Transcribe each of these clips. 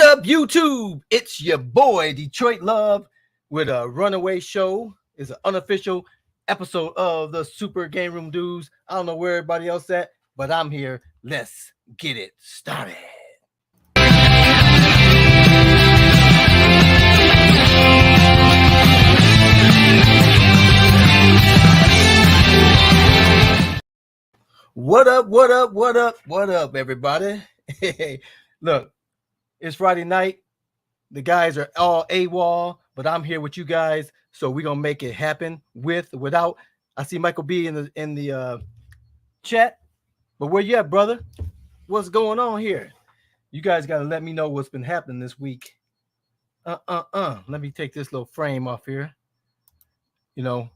up, YouTube? It's your boy, Detroit Love, with a runaway show. It's an unofficial episode of the Super Gameroom Dudes. I don't know where everybody else at, but I'm here. Let's get it started. What up, what up, what up, what up, everybody? Hey, look, it's Friday night. The guys are all AWOL, but I'm here with you guys, so we're gonna make it happen without. I see Michael B in the chat, but where you at, brother? What's going on here? You guys gotta let me know what's been happening this week. Let me take this little frame off here. You know,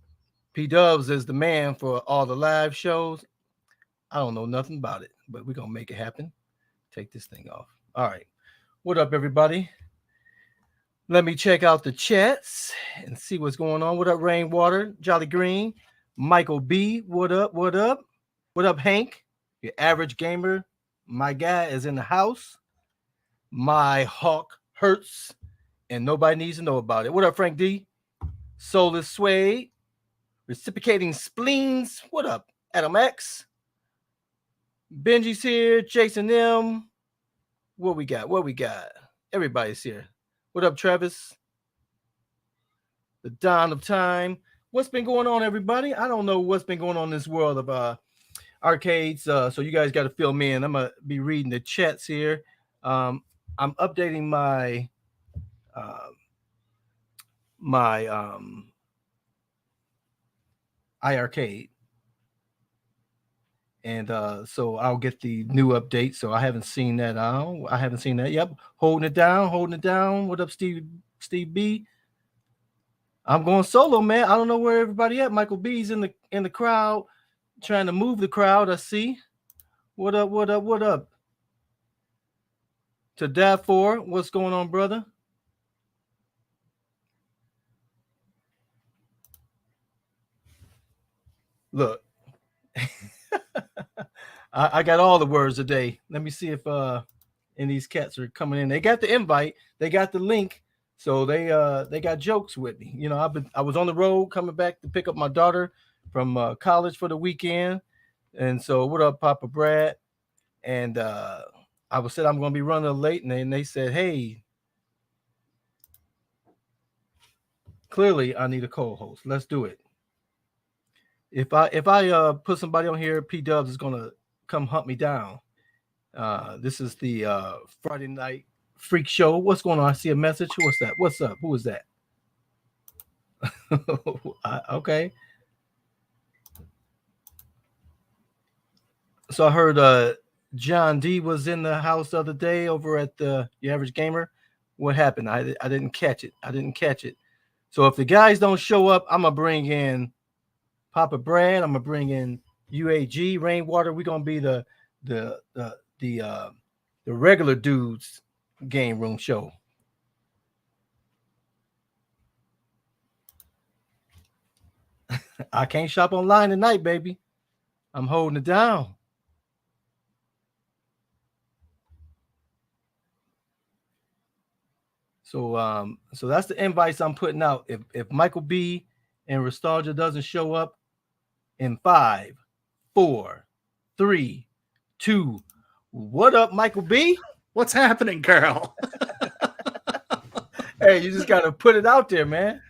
P Dubs is the man for all the live shows. I don't know nothing about it, but we're gonna make it happen. Take this thing off. All right. What up, everybody? Let me check out the chats and see what's going on. What up, Rainwater, Jolly Green, Michael B? What up? What up? What up, Hank? Your average gamer. My guy is in the house. My hawk hurts, and nobody needs to know about it. What up, Frank D? Soulless Suede, reciprocating spleens. What up, Adam X? Benji's here. Jason M. What we got? What we got? Everybody's here. What up, Travis? The dawn of time. What's been going on, everybody? I don't know what's been going on in this world of arcades. So you guys got to fill me in. I'm gonna be reading the chats here. I'm updating my iArcade. And so I'll get the new update. So I haven't seen that. I haven't seen that. Yep. Holding it down. What up, Steve B? I'm going solo, man. I don't know where everybody at. Michael B's in the crowd, trying to move the crowd. I see. What up? To Dad 4, what's going on, brother? Look. I got all the words today. Let me see if any these cats are coming in. They got the invite, they got the link, so they got jokes with me. You know, I was on the road coming back to pick up my daughter from college for the weekend, and so what up, Papa Brad? And I said I'm going to be running late, and they said, hey, clearly I need a co-host. Let's do it. If I put somebody on here, P Dubs is gonna come hunt me down. This is the Friday Night Freak Show. What's going on? I see a message. What's that? What's up? Who is that? Okay. So I heard John D was in the house the other day over at the Average Gamer. What happened? I didn't catch it. So if the guys don't show up, I'm gonna bring in Papa Brad. I'm gonna bring in UAG, Rainwater. We're gonna be the regular dudes game room show. I can't shop online tonight, baby. I'm holding it down. So that's the invites I'm putting out. If Michael B and Nostalgia doesn't show up in 5, 4, 3, 2. What up, Michael B? What's happening, Carl? Hey, you just gotta put it out there, man.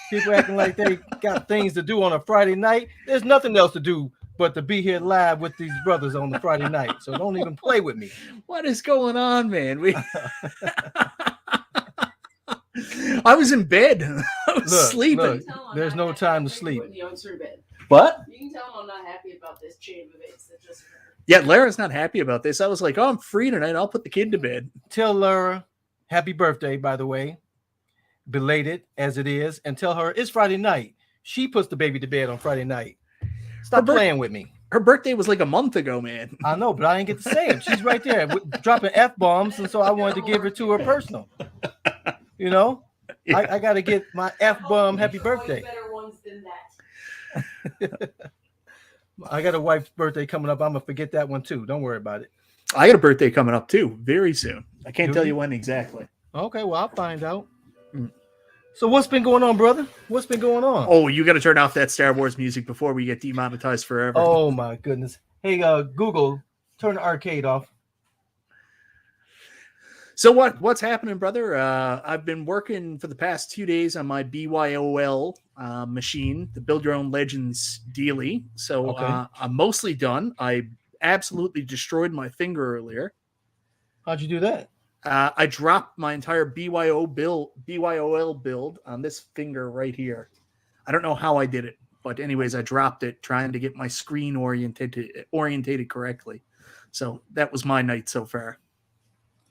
People acting like they got things to do on a Friday night. There's nothing else to do but to be here live with these brothers on the Friday night. So don't even play with me. What is going on, man? I was in bed. I was sleeping. Look, there's no time to sleep. What? You can tell I'm not happy about this chain of events that just occurred. Yeah, Lara's not happy about this. I was like, oh, I'm free tonight. I'll put the kid to bed. Tell Lara happy birthday, by the way. Belated as it is. And tell her it's Friday night. She puts the baby to bed on Friday night. Stop playing with me. Her birthday was like a month ago, man. I know, but I didn't get to say it. She's right there dropping F-bombs, and so I wanted to give her to her personal. You know? Yeah. I got to get my F-bomb happy birthday. Better ones than that. I got a wife's birthday coming up. I'm going to forget that one too. Don't worry about it. I got a birthday coming up too, very soon. I can't Do tell you? you when exactly. Okay, well, I'll find out. Mm. So what's been going on, brother? What's been going on? Oh, you got to turn off that Star Wars music before we get demonetized forever. Oh my goodness. Hey, Google, turn the arcade off. So what's happening, brother? I've been working for the past 2 days on my BYOL machine, the Build Your Own Legends daily. So Okay. I'm mostly done. I absolutely destroyed my finger earlier. How'd you do that? I dropped my entire BYOL build on this finger right here. I don't know how I did it, but anyways, I dropped it trying to get my screen orientated correctly. So that was my night so far.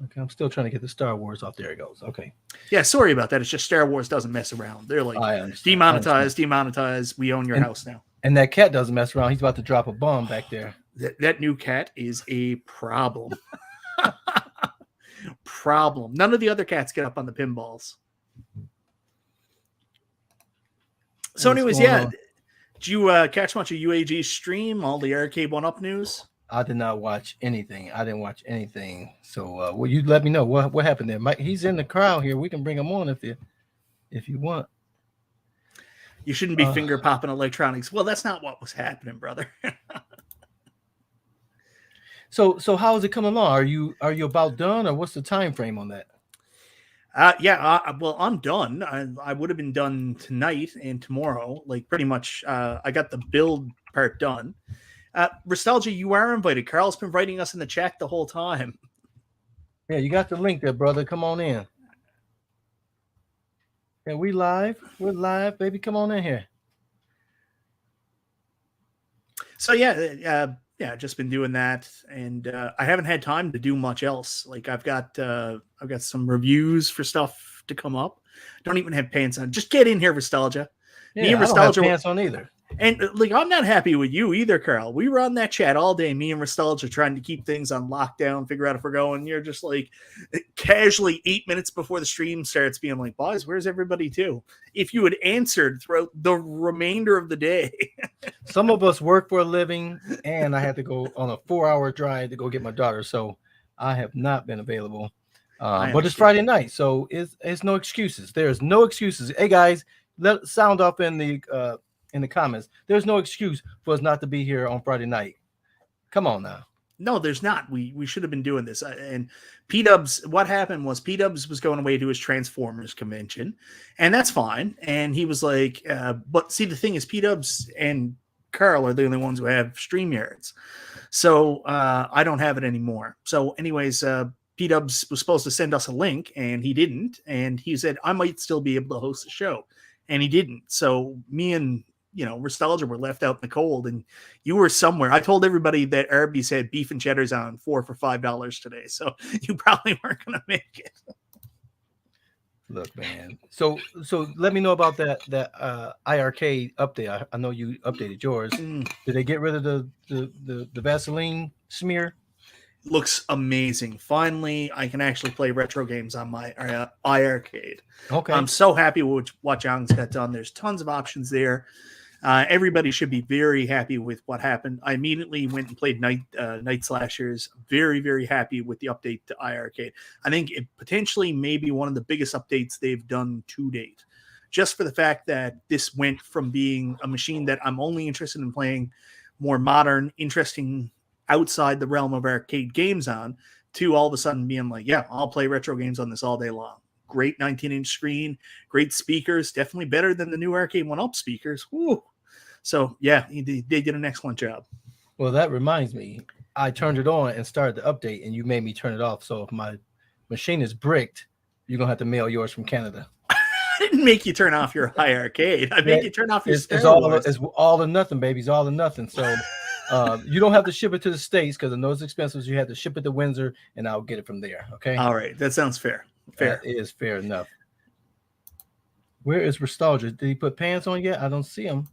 Okay, I'm still trying to get the Star Wars off. There it goes. Okay. Yeah, sorry about that. It's just Star Wars doesn't mess around. They're like, I understand. demonetize. We own your house now. And that cat doesn't mess around. He's about to drop a bomb back there. That new cat is a problem. Problem. None of the other cats get up on the pinballs. So, anyways, yeah. Did you catch much of UAG's stream? All the Arcade OneUp news? I did not watch anything. I didn't watch anything. So, will you let me know what happened there? Mike, he's in the crowd here. We can bring him on if you want. You shouldn't be finger popping electronics. Well, that's not what was happening, brother. So how is it coming along? Are you about done, or what's the time frame on that? Well, I'm done. I would have been done tonight and tomorrow. Like pretty much, I got the build part done. Nostalgia, you are invited. Carl's been writing us in the chat the whole time. Yeah, you got the link there, brother. Come on in. Yeah, we live. We're live, baby. Come on in here. So yeah, just been doing that, and I haven't had time to do much else. Like I've got some reviews for stuff to come up. Don't even have pants on. Just get in here, Nostalgia. Yeah, Me and I don't have Nostalgia pants on either. And like, I'm not happy with you either, Carl. We were on that chat all day, me and Nostalgia, trying to keep things on lockdown, figure out if we're going. You're just like casually 8 minutes before the stream starts being like, boys, where's everybody to? If you had answered throughout the remainder of the day. Some of us work for a living, and I had to go on a 4-hour drive to go get my daughter. So I have not been available. But it's Friday night, so it's no excuses. There's no excuses. Hey, guys, let sound off in the comments. There's no excuse for us not to be here on Friday night. Come on now. No, there's not. We should have been doing this. And P-Dubs, what happened was P-Dubs was going away to his Transformers convention, and that's fine. And he was like, but see, the thing is, P-Dubs and Carl are the only ones who have StreamYards. So I don't have it anymore. So anyways, P-Dubs was supposed to send us a link, and he didn't. And he said, I might still be able to host the show. And he didn't. So me and Nostalgia were left out in the cold, and you were somewhere. I told everybody that Arby's had beef and cheddars on 4 for $5 today, so you probably weren't going to make it. Look, man. So let me know about that iArcade update. I know you updated yours. Did they get rid of the Vaseline smear? Looks amazing. Finally, I can actually play retro games on my iArcade. Okay. I'm so happy with what John's got done. There's tons of options there. Everybody should be very happy with what happened. I immediately went and played Night Slashers. Very, very happy with the update to iArcade. I think it potentially may be one of the biggest updates they've done to date. Just for the fact that this went from being a machine that I'm only interested in playing more modern, interesting, outside the realm of arcade games on, to all of a sudden being like, yeah, I'll play retro games on this all day long. Great 19-inch screen, great speakers, definitely better than the new Arcade OneUp speakers. Woo. So yeah, they did an excellent job. Well, that reminds me, I turned it on and started the update, and you made me turn it off. So if my machine is bricked, you're gonna have to mail yours from Canada. I didn't make you turn off your iArcade. I made you turn off your It's all or nothing, baby. It's all or nothing. So you don't have to ship it to the States because I know it's expensive. So you have to ship it to Windsor, and I'll get it from there. Okay. All right, that sounds fair. Fair. That is fair enough. Where is Nostalgia? Did he put pants on yet? I don't see him.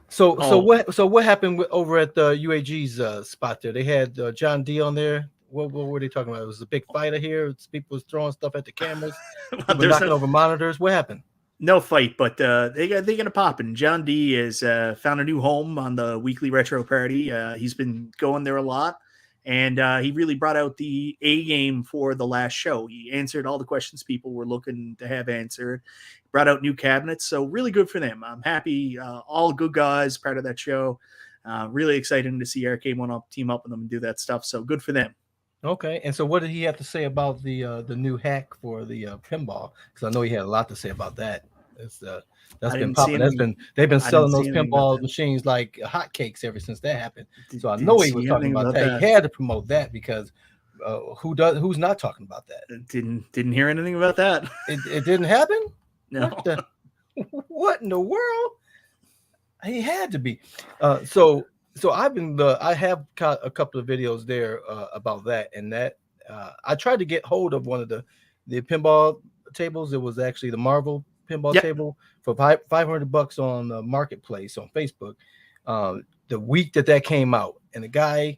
So what happened over at the UAG's spot there? They had John D on there. What were they talking about? It was a big fighter here. People was throwing stuff at the cameras. Knocking over monitors. What happened? No fight, but they got it popping. John D has found a new home on the weekly retro party. He's been going there a lot, and he really brought out the A game for the last show. He answered all the questions people were looking to have answered. Brought out new cabinets, so really good for them. I'm happy. All good guys part of that show. Really exciting to see Arcade OneUp team up with them and do that stuff. So good for them. Okay, and so what did he have to say about the new hack for the pinball? Because I know he had a lot to say about that. It's, that's I been didn't see popping. They've been I didn't selling those see anything about pinball that. machines like hotcakes ever since that happened. So I Didn't know he see was talking anything about about that. that. He had to promote that because who's not talking about that? Didn't hear anything about that. It didn't happen. No. What in the world? He had to be. So I have caught a couple of videos there about that, and that I tried to get hold of one of the pinball tables. It was actually the Marvel pinball table for $500 on the marketplace on Facebook. The week that came out, and the guy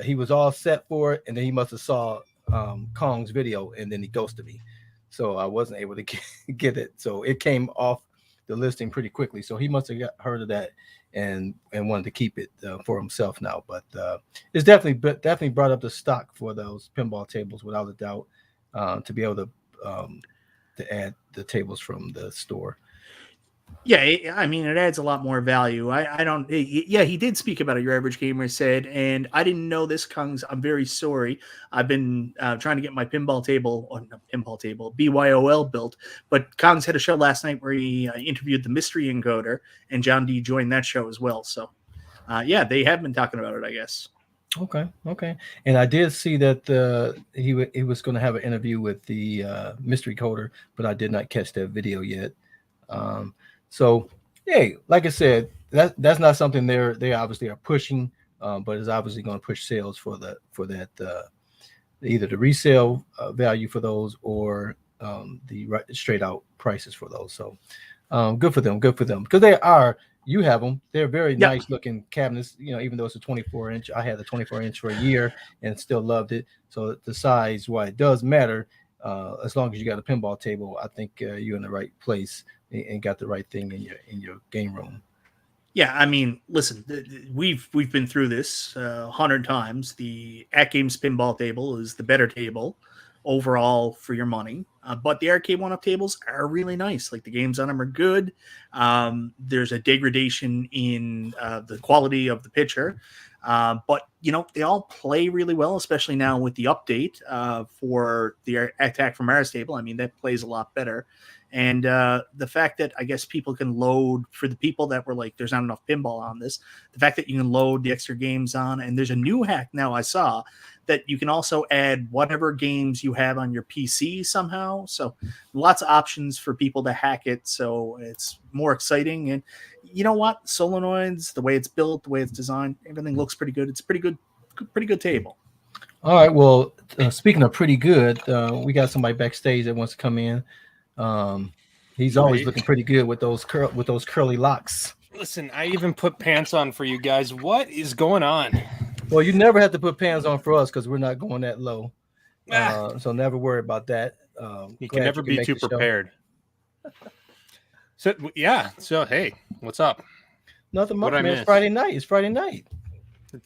he was all set for it, and then he must have saw Kong's video, and then he ghosted me, so I wasn't able to get it. So it came off the listing pretty quickly. So he must have heard of that and wanted to keep it for himself now. But it's definitely brought up the stock for those pinball tables without a doubt, to be able to add the tables from the store. Yeah, I mean, it adds a lot more value. I don't. Yeah, he did speak about it. Your average gamer said, and I didn't know this, Kungs. I'm very sorry. I've been trying to get my pinball table, or not pinball table, BYOL built. But Kungs had a show last night where he interviewed the mystery encoder, and John D joined that show as well. So, yeah, they have been talking about it, I guess. Okay. And I did see that he was going to have an interview with the mystery coder, but I did not catch that video yet. So, hey, like I said, that's not something they obviously are pushing, but it's obviously going to push sales for that either the resale value for those or the straight out prices for those. So, good for them because you have them. They're very nice looking cabinets. Even though it's a 24-inch, I had the 24-inch for a year and still loved it. So the size, why it does matter. As long as you got a pinball table, I think you're in the right place and got the right thing in your game room. Yeah, I mean, listen, we've been through this 100 times. The At Games pinball table is the better table overall for your money, but the Arcade OneUp tables are really nice. Like the games on them are good. There's a degradation in the quality of the picture, but they all play really well, especially now with the update for the Attack from Mars table. I mean, that plays a lot better. And the fact that I guess people can load, for the people that were like, there's not enough pinball on this, the fact that you can load the extra games on, and there's a new hack now I saw that you can also add whatever games you have on your PC somehow. So lots of options for people to hack it. So it's more exciting. And you know what? Solenoids, the way it's built, the way it's designed, everything looks pretty good. It's a pretty good table. All right. Well, speaking of pretty good, we got somebody backstage that wants to come in. He's always looking pretty good with those curly locks. Listen, I even put pants on for you guys. What is going on? Well, you never have to put pants on for us because we're not going that low. So never worry about that. You can never be too prepared. So hey, what's up? Nothing much, man. It's Friday night.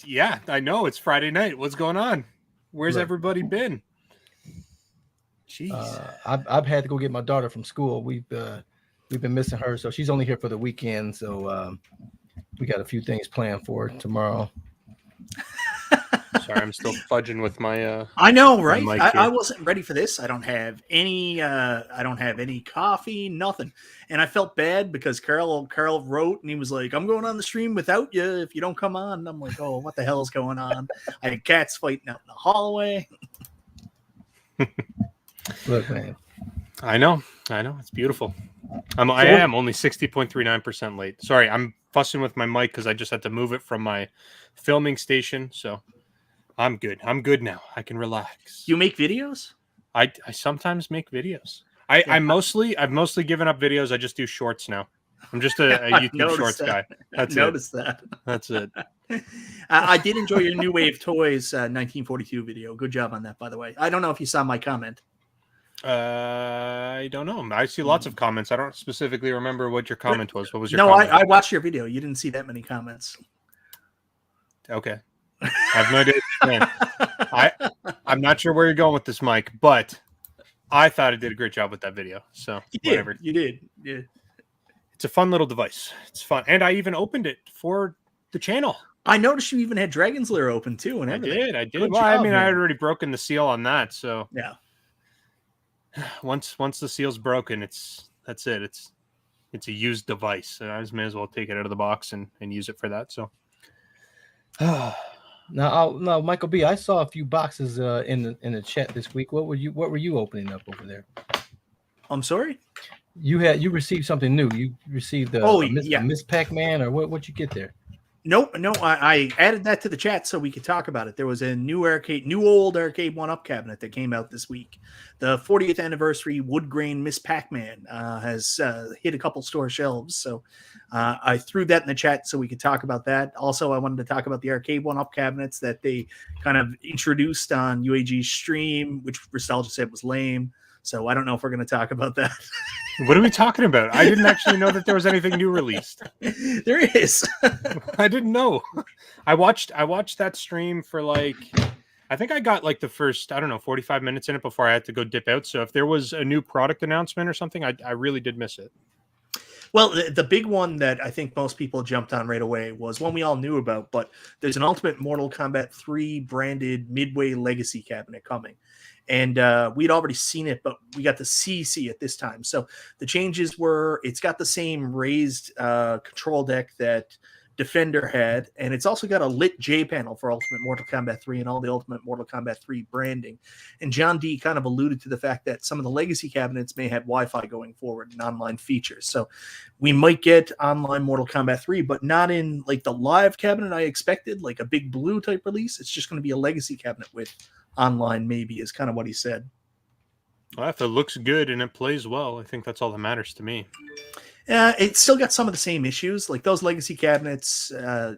Yeah, I know it's Friday night. What's going on? Where's everybody been? Jeez. I've had to go get my daughter from school. We've been missing her, so she's only here for the weekend. So we got a few things planned for tomorrow. Sorry, I'm still fudging with my. I know, right? I wasn't ready for this. I don't have any coffee, nothing, and I felt bad because Carl wrote and he was like, "I'm going on the stream without you if you don't come on." And I'm like, "Oh, what the hell is going on?" I had cats fighting out in the hallway. Look, man. I know. It's beautiful. I am only 60.39% late. Sorry, I'm fussing with my mic because I just had to move it from my filming station. So I'm good. I'm good now. I can relax. You make videos? I sometimes make videos. I've mostly given up videos. I just do shorts now. I'm just a YouTube shorts guy. That's it. I did enjoy your New Wave Toys 1942 video. Good job on that, by the way. I don't know if you saw my comment. I don't know. I see lots of comments. I don't specifically remember what your comment was. What was your No, comment? I watched your video. You didn't see that many comments. Okay. I have no idea. I'm not sure where you're going with this, Mike, but I thought it did a great job with that video. So whatever. You did. Yeah. It's a fun little device. It's fun. And I even opened it for the channel. I noticed you even had Dragon's Lair open too, and I everything. did. Good Well, job, I mean, I man. had already broken the seal on that. So Yeah. once the seal's broken, that's it. It's a used device. And I just may as well take it out of the box and use it for that. So Now, Michael B, I saw a few boxes in the chat this week. What were you opening up over there? I'm sorry. You received something new. You received a Miss Pac-Man, or what you get there? No, I added that to the chat so we could talk about it. There was a new old Arcade OneUp cabinet that came out this week. The 40th anniversary wood grain Miss Pac-Man has hit a couple store shelves. So I threw that in the chat so we could talk about that. Also, I wanted to talk about the Arcade OneUp cabinets that they kind of introduced on UAG's stream, which Nostalgia said was lame. So I don't know if we're going to talk about that. what are we talking about? I didn't actually know that there was anything new released. There is. I didn't know. I watched that stream for I think I got the first, 45 minutes in it before I had to go dip out. So if there was a new product announcement or something, I really did miss it. Well, the big one that I think most people jumped on right away was one we all knew about, but there's an Ultimate Mortal Kombat 3 branded Midway Legacy cabinet coming. And we'd already seen it, but we got to see it this time. So the changes were, it's got the same raised control deck that Defender had, and it's also got a lit J panel for Ultimate Mortal Kombat 3 and all the Ultimate Mortal Kombat 3 branding. And John D kind of alluded to the fact that some of the legacy cabinets may have Wi-Fi going forward and online features. So we might get online Mortal Kombat 3, but not in the live cabinet I expected, like a big blue type release. It's just going to be a legacy cabinet with online, maybe, is kind of what he said. Well, if it looks good and it plays well, I think that's all that matters to me. It's still got some of the same issues. Like those legacy cabinets,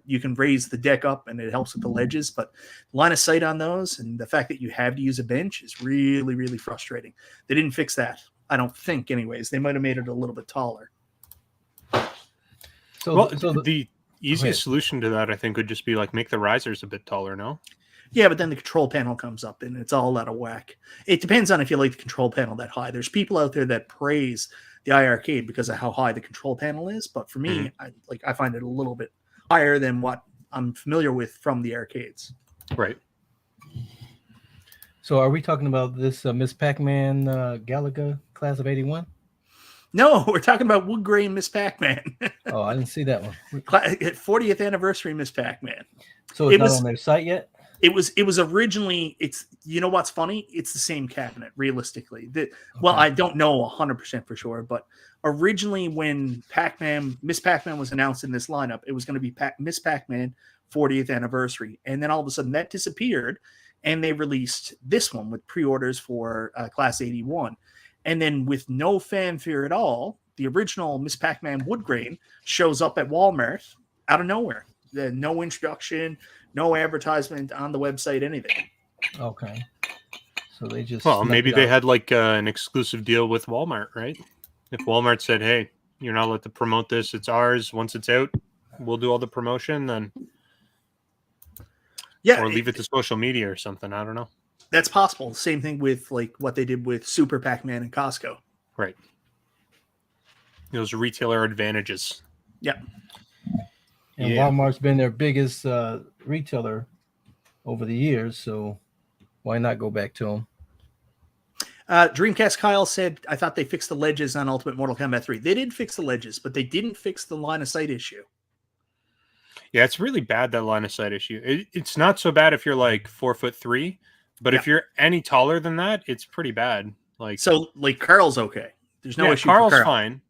you can raise the deck up and it helps with the ledges, but line of sight on those and the fact that you have to use a bench is really, really frustrating. They didn't fix that, I don't think, anyways. They might have made it a little bit taller. So the easiest solution to that, I think, would just be make the risers a bit taller, no? Yeah, but then the control panel comes up and it's all out of whack. It depends on if you like the control panel that high. There's people out there that praise the iArcade because of how high the control panel is, but for me, I find it a little bit higher than what I'm familiar with from the arcades. Right. So are we talking about this Miss Pac-Man Galaga class of 81? No, we're talking about wood grain Miss Pac-Man. Oh, I didn't see that one. 40th anniversary Miss Pac-Man. So it's not on their site yet? It was originally, you know what's funny? It's the same cabinet, realistically. Well, I don't know 100% for sure, but originally when Miss Pac-Man was announced in this lineup, it was going to be Miss Pac-Man 40th anniversary. And then all of a sudden that disappeared and they released this one with pre-orders for Class 81. And then with no fanfare at all, the original Miss Pac-Man wood grain shows up at Walmart out of nowhere. No introduction, no advertisement on the website, anything. Okay. So they just... Well, maybe they had an exclusive deal with Walmart, right? If Walmart said, hey, you're not allowed to promote this, it's ours. Once it's out, we'll do all the promotion, then... Yeah. Or leave it to social media or something. I don't know. That's possible. Same thing with what they did with Super Pac-Man and Costco. Right. Those retailer advantages. Yeah. And Walmart's been their biggest retailer over the years, so why not go back to them? Dreamcast Kyle said, I thought they fixed the ledges on Ultimate Mortal Kombat 3. They did fix the ledges, but they didn't fix the line of sight issue. Yeah, it's really bad, that line of sight issue. It's not so bad if you're 4'3", but if you're any taller than that, it's pretty bad. Carl's okay. There's no issue. Carl's fine,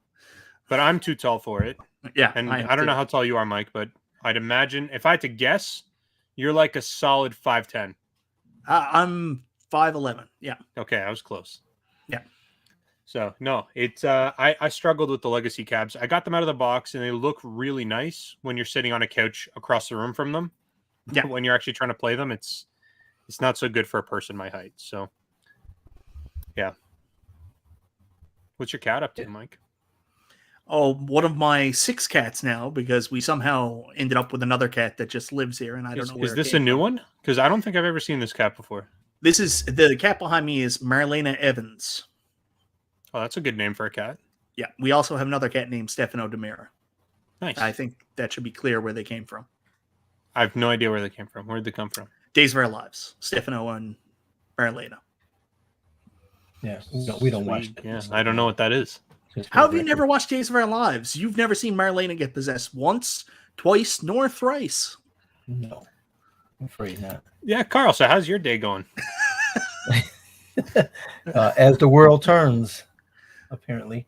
but I'm too tall for it. Yeah, and I don't know how tall you are, Mike, but I'd imagine if I had to guess, you're a solid 5'10". I'm 5'11". Yeah. Okay, I was close. Yeah. So no, it's I struggled with the legacy cabs. I got them out of the box, and they look really nice when you're sitting on a couch across the room from them. Yeah. When you're actually trying to play them, it's not so good for a person my height. So, yeah. What's your cat up to, Mike? Oh, one of my 6 cats now, because we somehow ended up with another cat that just lives here, and I don't know where Is it this a came new from. one? Because I don't think I've ever seen this cat before. This is the cat behind me is Marlena Evans. Oh, that's a good name for a cat. Yeah, we also have another cat named Stefano Demira. Nice. I think that should be clear where they came from. I have no idea where they came from. Where did they come from? Days of Our Lives, Stefano and Marlena. Yeah, we don't watch Sweet. that. Yeah, I don't know what that is. Just for How have the you never watched Days of Our Lives? You've never seen Marlena get possessed once, twice, nor thrice. record. No, I'm afraid not. Yeah, Carl. So how's your day going? As the world turns, apparently.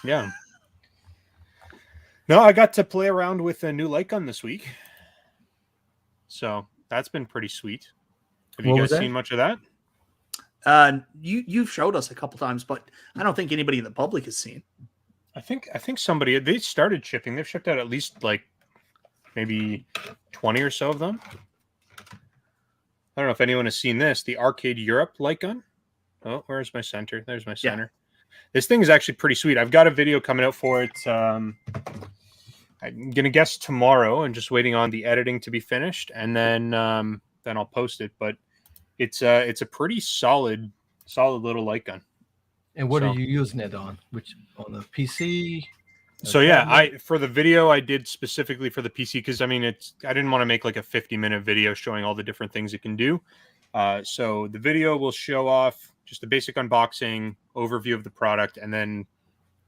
Yeah. No, I got to play around with a new light gun this week. So that's been pretty sweet. Have you What guys was that? seen much of that? You've showed us a couple times, but I don't think anybody in the public has seen. I think they started shipping. They've shipped out at least like maybe 20 or so of them. I don't know if anyone has seen this, the Arcade Europe light gun. Oh, where's my center? There's my center. This thing is actually pretty sweet. I've got a video coming out for it. I'm gonna guess tomorrow, and just waiting on the editing to be finished, and then I'll post it. But it's a pretty solid little light gun. And what So- are you using it on? Which on the PC? So yeah, for the video I did specifically for the PC, because I mean I didn't want to make like a 50-minute video showing all the different things it can do. So the video will show off just a basic unboxing, overview of the product, and then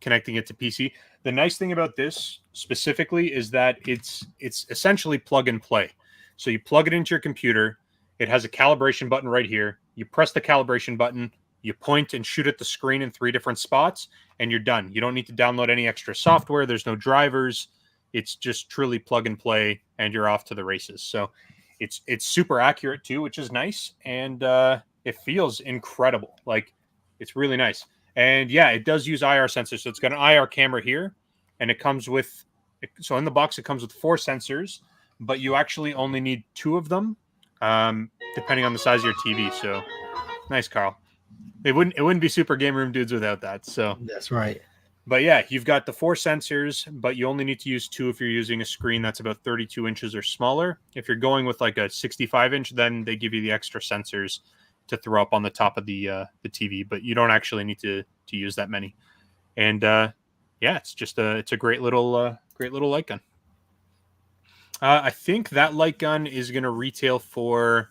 connecting it to PC. The nice thing about this specifically is that it's essentially plug and play. So you plug it into your computer. It has a calibration button right here. You press the calibration button, you point and shoot at the screen in 3 different spots, and you're done. You don't need to download any extra software. There's no drivers. It's just truly plug and play, and you're off to the races. So it's super accurate too, which is nice, and it feels incredible. Like, it's really nice. And yeah, it does use IR sensors. So it's got an IR camera here, and it comes with, so in the box, it comes with 4 sensors, but you actually only need 2 of them, depending on the size of your TV. So nice, Carl. It wouldn't be Super Gameroom Dudes without that. So That's right. but yeah, you've got the 4 sensors, but you only need to use 2 if you're using a screen that's about 32 inches or smaller. If you're going with like a 65-inch, then they give you the extra sensors to throw up on the top of the TV, but you don't actually need to use that many. And yeah, it's a great little light gun. I think that light gun is going to retail for,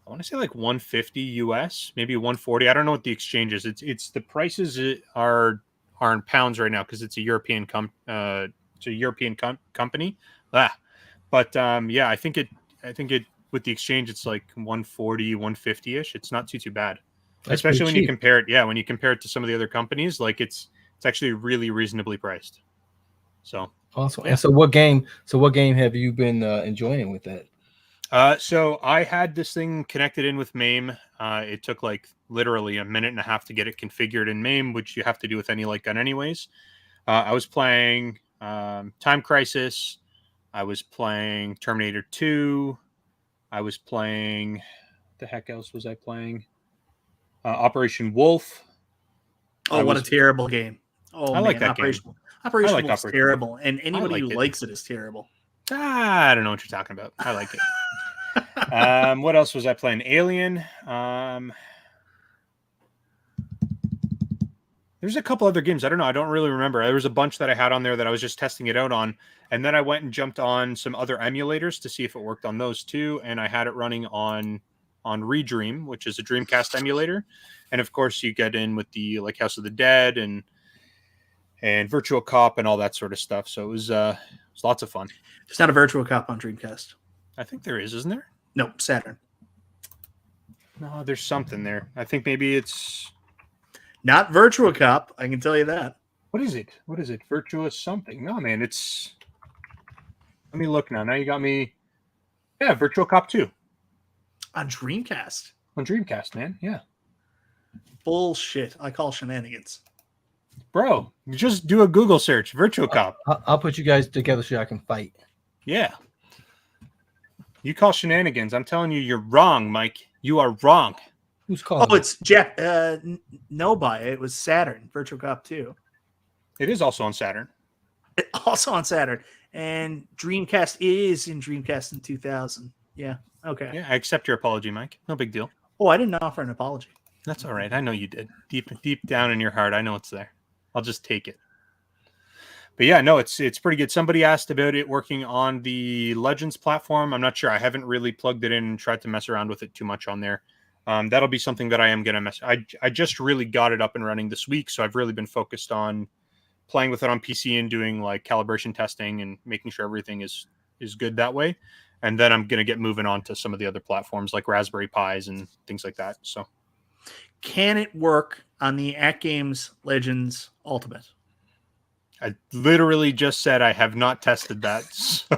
I want to say like 150 US, maybe 140. I don't know what the exchange is. It's the prices are in pounds right now because it's a European company. But yeah, I think it with the exchange it's like 140, 150-ish. It's not too bad. That's Especially pretty when you cheap. compare it, when you compare it to some of the other companies, like it's actually really reasonably priced. So Awesome. And so what game have you been enjoying with that? so I had this thing connected in with MAME. It took like literally a minute and a half to get it configured in MAME, which you have to do with any light gun anyways. I was playing Time Crisis. I was playing Terminator 2. I was playing, what the heck else was I playing? Operation Wolf. Oh, what a terrible game! Oh, I like that game. Operation like Wolf's Operation terrible, and anybody who like it. likes it is terrible. I don't know what you're talking about. I like it. What else was I playing? Alien. There's a couple other games. I don't know. I don't really remember. There was a bunch that I had on there that I was just testing it out on. And then I went and jumped on some other emulators to see if it worked on those too. And I had it running on Redream, which is a Dreamcast emulator. And of course you get in with the like House of the Dead and Virtual Cop and all that sort of stuff. So it was lots of fun. There's not a Virtual Cop on Dreamcast. I think there is, isn't there? No, Saturn. No, there's something there. I think maybe it's... Not Virtual Cop, I can tell you that. What is it? Virtuous something. No, man, it's... Let me look now. Now you got me... Yeah, Virtual Cop 2. On Dreamcast. On Dreamcast, man. Yeah. Bullshit. I call shenanigans. Bro, you just do a Google search. Virtual Cop. I'll put you guys together so I can fight. Yeah. You call shenanigans. I'm telling you, you're wrong, Mike. You are wrong. Who's calling? Oh, it's Jeff. No, buy it. It was Saturn Virtual Cop 2. It is also on Saturn. Also on Saturn. And Dreamcast is in Dreamcast in 2000. Yeah. Okay. Yeah, I accept your apology, Mike. No big deal. Oh, I didn't offer an apology. That's all right. I know you did. Deep down in your heart, I know it's there. I'll just take it. But yeah, no, it's pretty good. Somebody asked about it working on the Legends platform. I'm not sure. I haven't really plugged it in and tried to mess around with it too much on there. That'll be something that I am going to mess. I just really got it up and running this week, so I've really been focused on playing with it on PC and doing like calibration testing and making sure everything is good that way. And then I'm going to get moving on to some of the other platforms like Raspberry Pis and things like that. So, can it work on the At Games Legends Ultimate? I literally just said I have not tested that, so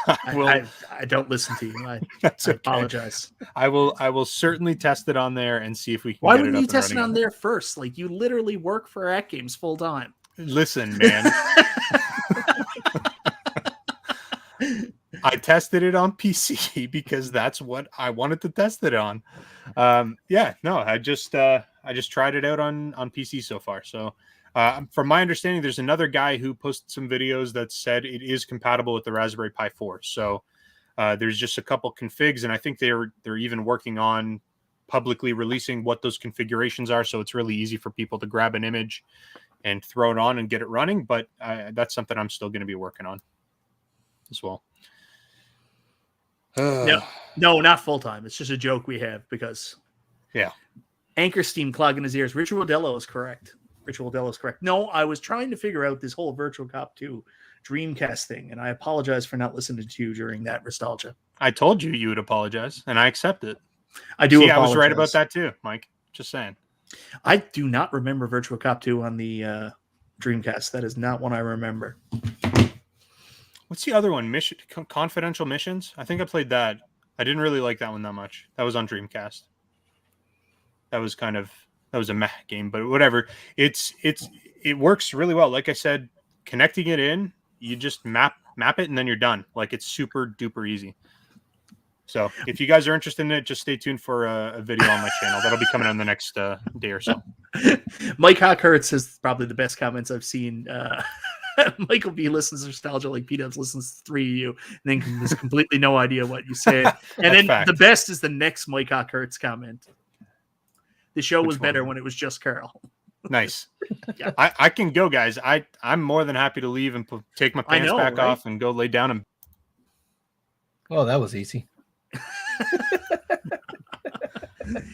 I don't listen to you. I apologize. I will certainly test it on there and see if we can. Why get wouldn't it you up test and it running on there first? Like, you literally work for At Games full time. Listen, man. I tested it on PC because that's what I wanted to test it on. I just tried it out on PC so far. So from my understanding, there's another guy who posted some videos that said it is compatible with the Raspberry Pi 4. So there's just a couple configs, and I think they're even working on publicly releasing what those configurations are. So it's really easy for people to grab an image and throw it on and get it running. But that's something I'm still going to be working on as well. No, not full time. It's just a joke we have because Anchor Steam clogging his ears. Richard Wadello is correct. No, I was trying to figure out this whole Virtual Cop 2 Dreamcast thing, and I apologize for not listening to you during that nostalgia. I told you would apologize, and I accept it. I do. I was right about that too, Mike. Just saying. I do not remember Virtual Cop 2 on the Dreamcast. That is not one I remember. What's the other one? Confidential Missions? I think I played that. I didn't really like that one that much. That was on Dreamcast. That was a meh game, but whatever. It works really well. Like I said, connecting it in, you just map it and then you're done. Like, it's super duper easy. So if you guys are interested in it, just stay tuned for a video on my channel. That'll be coming on the next day or so. Mike Hockhurst says probably the best comments I've seen. Michael B listens to nostalgia like P-Dubs listens to three of you, and then has completely no idea what you said. And then fact. The best is the next Mike Hockhurst comment. The show was better one? when it was just Carol. Nice. Yeah. I can go, guys. I'm more than happy to leave and take my pants back off and go lay down and. Well, that was easy.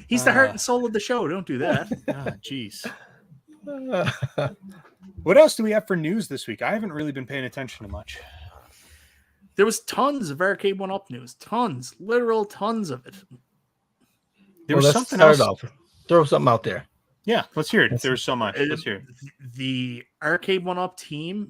He's the heart and soul of the show. Don't do that. Jeez. What else do we have for news this week? I haven't really been paying attention to much. There was tons of Arcade OneUp news. Tons. Literal tons of it. There was something else. Throw something out there. Yeah, let's hear it. There was so much. Let's hear it. The Arcade OneUp team,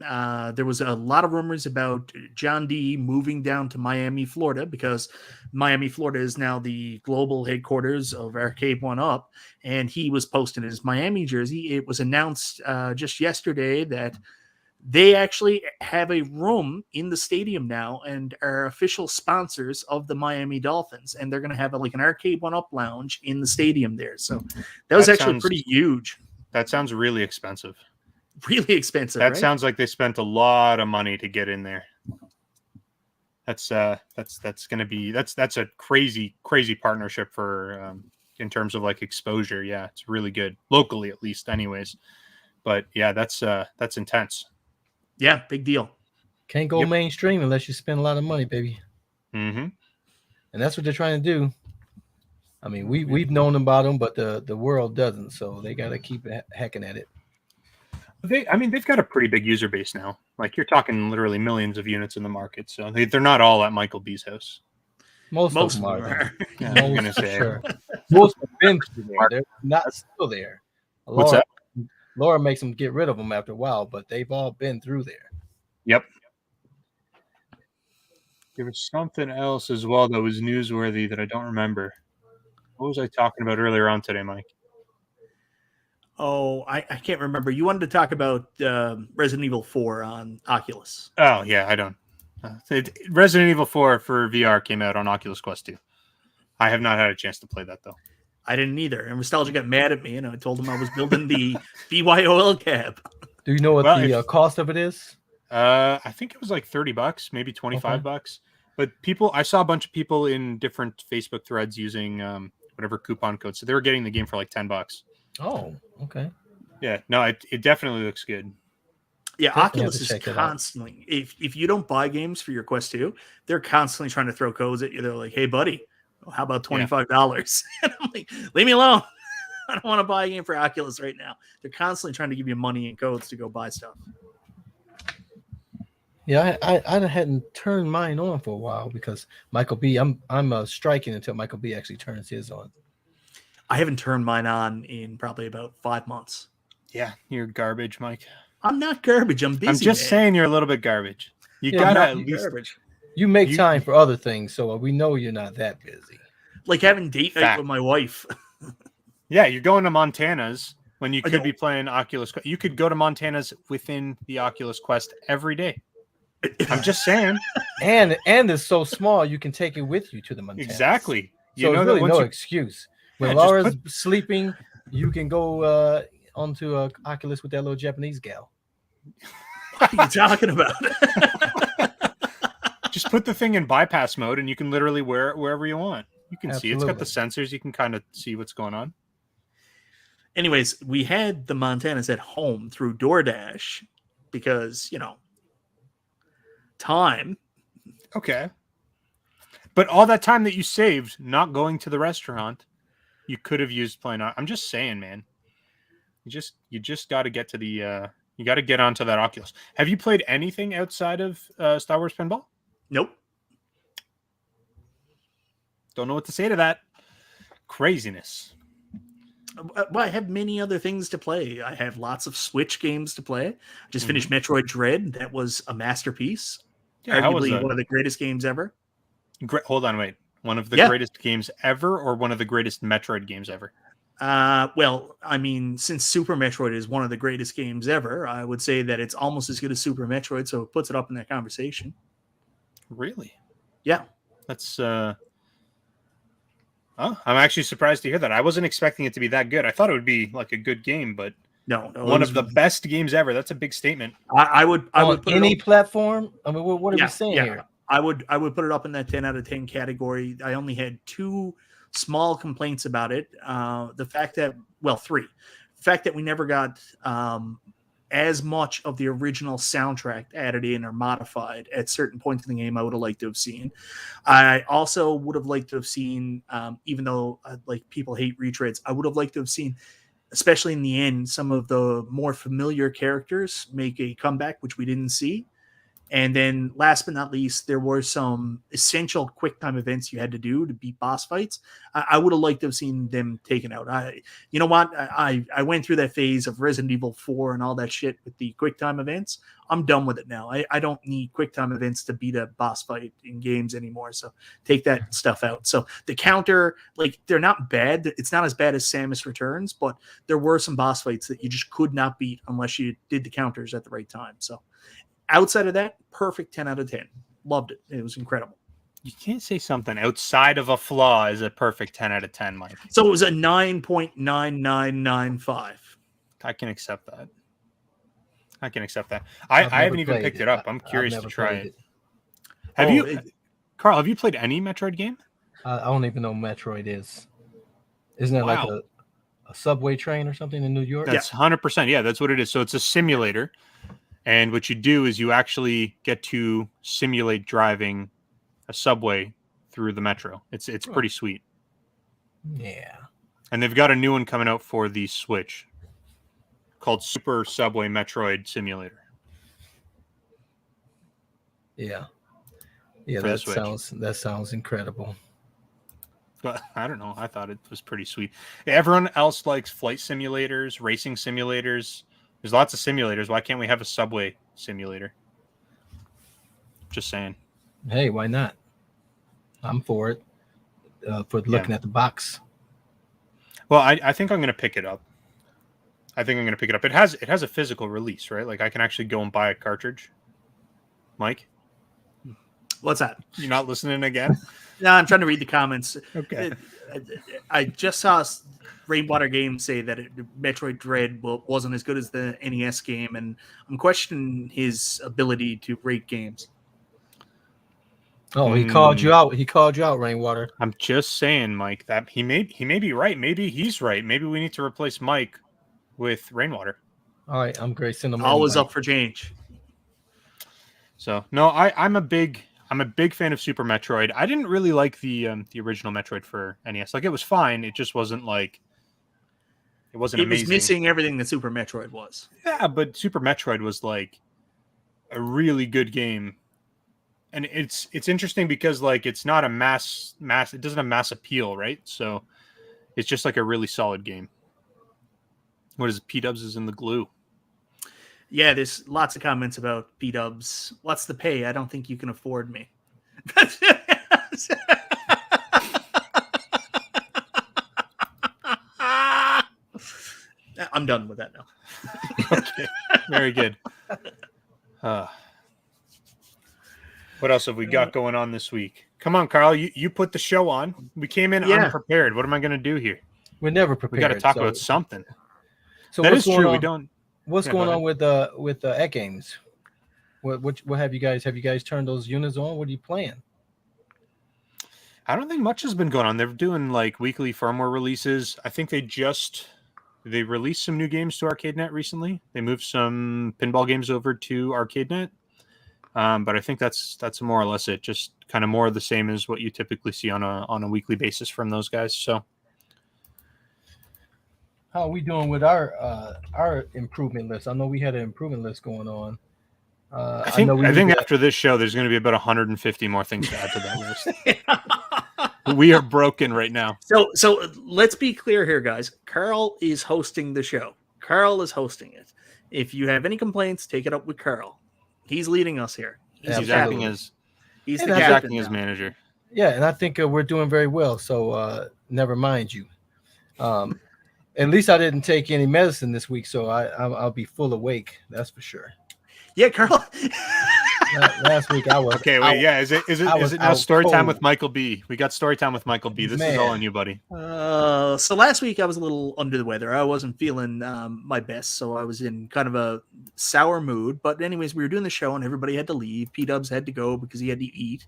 there was a lot of rumors about John D moving down to Miami, Florida, because Miami, Florida is now the global headquarters of Arcade OneUp, and he was posting his Miami jersey. It was announced just yesterday that they actually have a room in the stadium now and are official sponsors of the Miami Dolphins. And they're going to have like an Arcade OneUp lounge in the stadium there. So that was actually pretty huge. That sounds really expensive. Really expensive. That sounds like they spent a lot of money to get in there. That's going to be, that's a crazy partnership for, in terms of like exposure. Yeah. It's really good locally, at least anyways. But yeah, that's intense. Yeah, big deal. Can't go mainstream unless you spend a lot of money, baby. Mm-hmm. And that's what they're trying to do. I mean, we've known about them, but the world doesn't. So they got to keep hacking at it. They've got a pretty big user base now. Like, you're talking literally millions of units in the market. So they're not all at Michael B's house. Most of them are. Yeah, I'm gonna say. Sure. Most have been there. They're not still there. What's that? Laura makes them get rid of them after a while, but they've all been through there. Yep. There was something else as well that was newsworthy that I don't remember. What was I talking about earlier on today, Mike? Oh, I can't remember. You wanted to talk about Resident Evil 4 on Oculus. Oh, yeah, I don't. Resident Evil 4 for VR came out on Oculus Quest 2. I have not had a chance to play that, though. I didn't either. And Nostalgia got mad at me, and I told him I was building the BYOL cab. Do you know what the cost of it is? I think it was like $30, maybe $25. But I saw a bunch of people in different Facebook threads using whatever coupon code, so they were getting the game for like $10. Oh, okay. Yeah, no, it definitely looks good. Yeah, Definitely Oculus is constantly, if you don't buy games for your Quest 2, they're constantly trying to throw codes at you. They're like, hey, buddy, how about $25? And I'm like, leave me alone. I don't want to buy a game for Oculus right now. They're constantly trying to give you money and codes to go buy stuff. Yeah, I hadn't turned mine on for a while because Michael B. I'm striking until Michael B. actually turns his on. I haven't turned mine on in probably about 5 months. Yeah, you're garbage, Mike. I'm not garbage. I'm busy. I'm just saying you're a little bit garbage. You gotta at least garbage. You make time for other things, so we know you're not that busy. Like having date night with my wife. Yeah, you're going to Montana's when you could be playing Oculus. You could go to Montana's within the Oculus Quest every day. I'm just saying. And it's so small you can take it with you to the Montana's. Exactly. So there's really no excuse. When Laura's sleeping, you can go onto a Oculus with that little Japanese gal. What are you talking about? Just put the thing in bypass mode and you can literally wear it wherever you want. You can see it's got the sensors. You can kind of see what's going on. Anyways, we had the Montanas at home through DoorDash because, time. Okay. But all that time that you saved not going to the restaurant, you could have used playing. I'm just saying, man. You just got to get to the you got to get onto that Oculus. Have you played anything outside of Star Wars Pinball? Nope. Don't know what to say to that. Craziness. Well, I have many other things to play. I have lots of Switch games to play. I just finished Metroid Dread. That was a masterpiece. Yeah, arguably one of the greatest games ever. Hold on, wait. One of the greatest games ever, or one of the greatest Metroid games ever? Well, I mean, since Super Metroid is one of the greatest games ever, I would say that it's almost as good as Super Metroid, so it puts it up in that conversation. Really? Yeah. That's I'm actually surprised to hear that. I wasn't expecting it to be that good. I thought it would be like a good game, but no, one of the best games ever. That's a big statement. I would put any platform. I mean, what are we saying here? I would put it up in that 10 out of 10 category. I only had 2 small complaints about it. The fact that, three. The fact that we never got as much of the original soundtrack added in or modified at certain points in the game I would have liked to have seen. I also would have liked to have seen, even though like people hate retreads, I would have liked to have seen, especially in the end, some of the more familiar characters make a comeback, which we didn't see. And then last but not least, there were some essential quick time events you had to do to beat boss fights. I would have liked to have seen them taken out. You know what? I went through that phase of Resident Evil 4 and all that shit with the quick time events. I'm done with it now. I don't need quick time events to beat a boss fight in games anymore. So take that stuff out. So the counter, like, they're not bad. It's not as bad as Samus Returns, but there were some boss fights that you just could not beat unless you did the counters at the right time. So outside of that, perfect 10 out of 10. Loved it. It was incredible. You can't say something outside of a flaw is a perfect 10 out of 10, Mike. So it was a 9.9995. I can accept that. I haven't even picked it up. I'm curious to try it. Have you, Carl, have you played any Metroid game? I don't even know what Metroid is. Isn't it like a subway train or something in New York? That's 100%. Yeah, that's what it is. So it's a simulator. And what you do is you actually get to simulate driving a subway through the metro. It's pretty sweet. Yeah. And they've got a new one coming out for the Switch called Super Subway Metroid Simulator. Yeah. Yeah, that sounds incredible. But I don't know. I thought it was pretty sweet. Everyone else likes flight simulators, racing simulators. There's lots of simulators. Why can't we have a subway simulator? Just saying. Hey, why not? I'm for it. For looking at the box. Well, I think I'm going to pick it up. It has a physical release, right? Like I can actually go and buy a cartridge. Mike? What's that? You're not listening again? No, I'm trying to read the comments. Okay. I just saw Rainwater Games say that Metroid Dread wasn't as good as the NES game, and I'm questioning his ability to rate games. Oh, he called you out. He called you out, Rainwater. I'm just saying, Mike, that he may be right. Maybe he's right. Maybe we need to replace Mike with Rainwater. All right, I'm great. Send him Always invite. up for change. So no, I'm a big fan of Super Metroid. I didn't really like the original Metroid for NES. Like, it was fine. It just wasn't like it wasn't amazing. It was missing everything that Super Metroid was. Yeah, but Super Metroid was like a really good game. And it's interesting because like it's not a mass it doesn't have mass appeal, right? So it's just like a really solid game. What is P-Dubs is in the glue? Yeah, there's lots of comments about P-Dubs. What's the pay? I don't think you can afford me. I'm done with that now. Okay, very good. What else have we got going on this week? Come on, Carl. You put the show on. We came in unprepared. What am I going to do here? We're never prepared. We got to talk about something. So that is true. On? We don't. What's going on with X Games? What have you guys? Have you guys turned those units on? What are you playing? I don't think much has been going on. They're doing like weekly firmware releases. I think they released some new games to ArcadeNet recently. They moved some pinball games over to ArcadeNet. But I think that's more or less it. Just kind of more of the same as what you typically see on a weekly basis from those guys. So, how are we doing with our improvement list? I know we had an improvement list going on. I think after this show, there's going to be about 150 more things to add to that list. We are broken right now. So let's be clear here, guys. Carl is hosting the show. Carl is hosting it. If you have any complaints, take it up with Carl. He's leading us here. He's acting as manager. Yeah, and I think we're doing very well. So never mind you. At least I didn't take any medicine this week, so I'll be full awake. That's for sure. Yeah, Carl. Last week I was okay. Wait, yeah. Is it now story time with Michael B? We got story time with Michael B. This is all on you, buddy. So last week I was a little under the weather. I wasn't feeling my best, so I was in kind of a sour mood. But anyways, we were doing the show and everybody had to leave. P-Dubs had to go because he had to eat.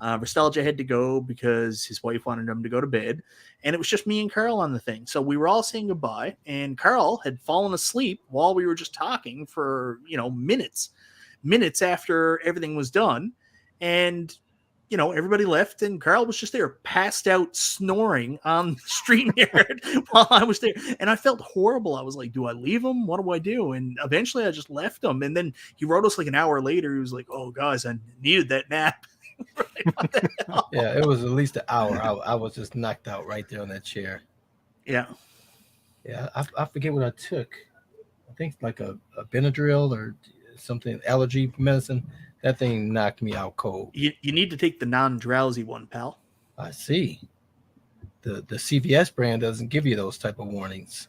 Nostalgia had to go because his wife wanted him to go to bed. And it was just me and Carl on the thing. So we were all saying goodbye. And Carl had fallen asleep while we were just talking for, minutes after everything was done. And, everybody left and Carl was just there passed out snoring on the StreamYard while I was there. And I felt horrible. I was like, do I leave him? What do I do? And eventually I just left him. And then he wrote us like an hour later. He was like, oh, guys, I needed that nap. Like, what the hell? Yeah, it was at least an hour. I was just knocked out right there on that chair. Yeah. Yeah, I forget what I took. I think like a Benadryl or something, allergy medicine. That thing knocked me out cold. You need to take the non-drowsy one, pal. I see. The CVS brand doesn't give you those type of warnings.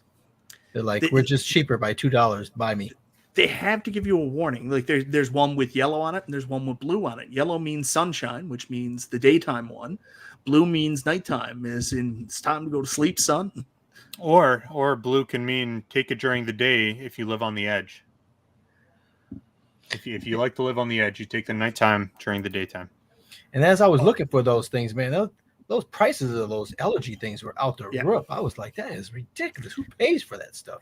They're like, we're just cheaper by $2. Buy me. They have to give you a warning. Like there's one with yellow on it and there's one with blue on it. Yellow means sunshine, which means the daytime one. Blue means nighttime, as in it's time to go to sleep, son. Or blue can mean take it during the day if you live on the edge. If you like to live on the edge, you take the nighttime during the daytime. And as I was looking for those things, man, those prices of those allergy things were out the roof. I was like, that is ridiculous. Who pays for that stuff?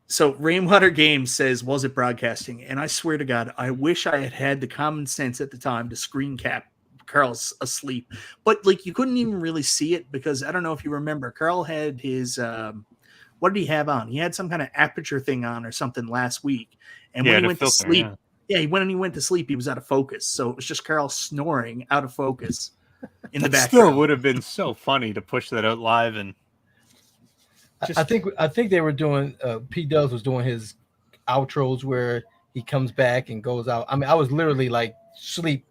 So Rainwater Games says, was it broadcasting? And I swear to God, I wish I had the common sense at the time to screen cap Carl's asleep. But like you couldn't even really see it because I don't know if you remember, Carl had his what did he have on? He had some kind of aperture thing on or something last week. And when he went to sleep, when he went to sleep, he was out of focus. So it was just Carl snoring out of focus in the background. Still would have been so funny to push that out live. And I think they were doing P-Dubs was doing his outros where he comes back and goes out. I mean, I was literally like sleep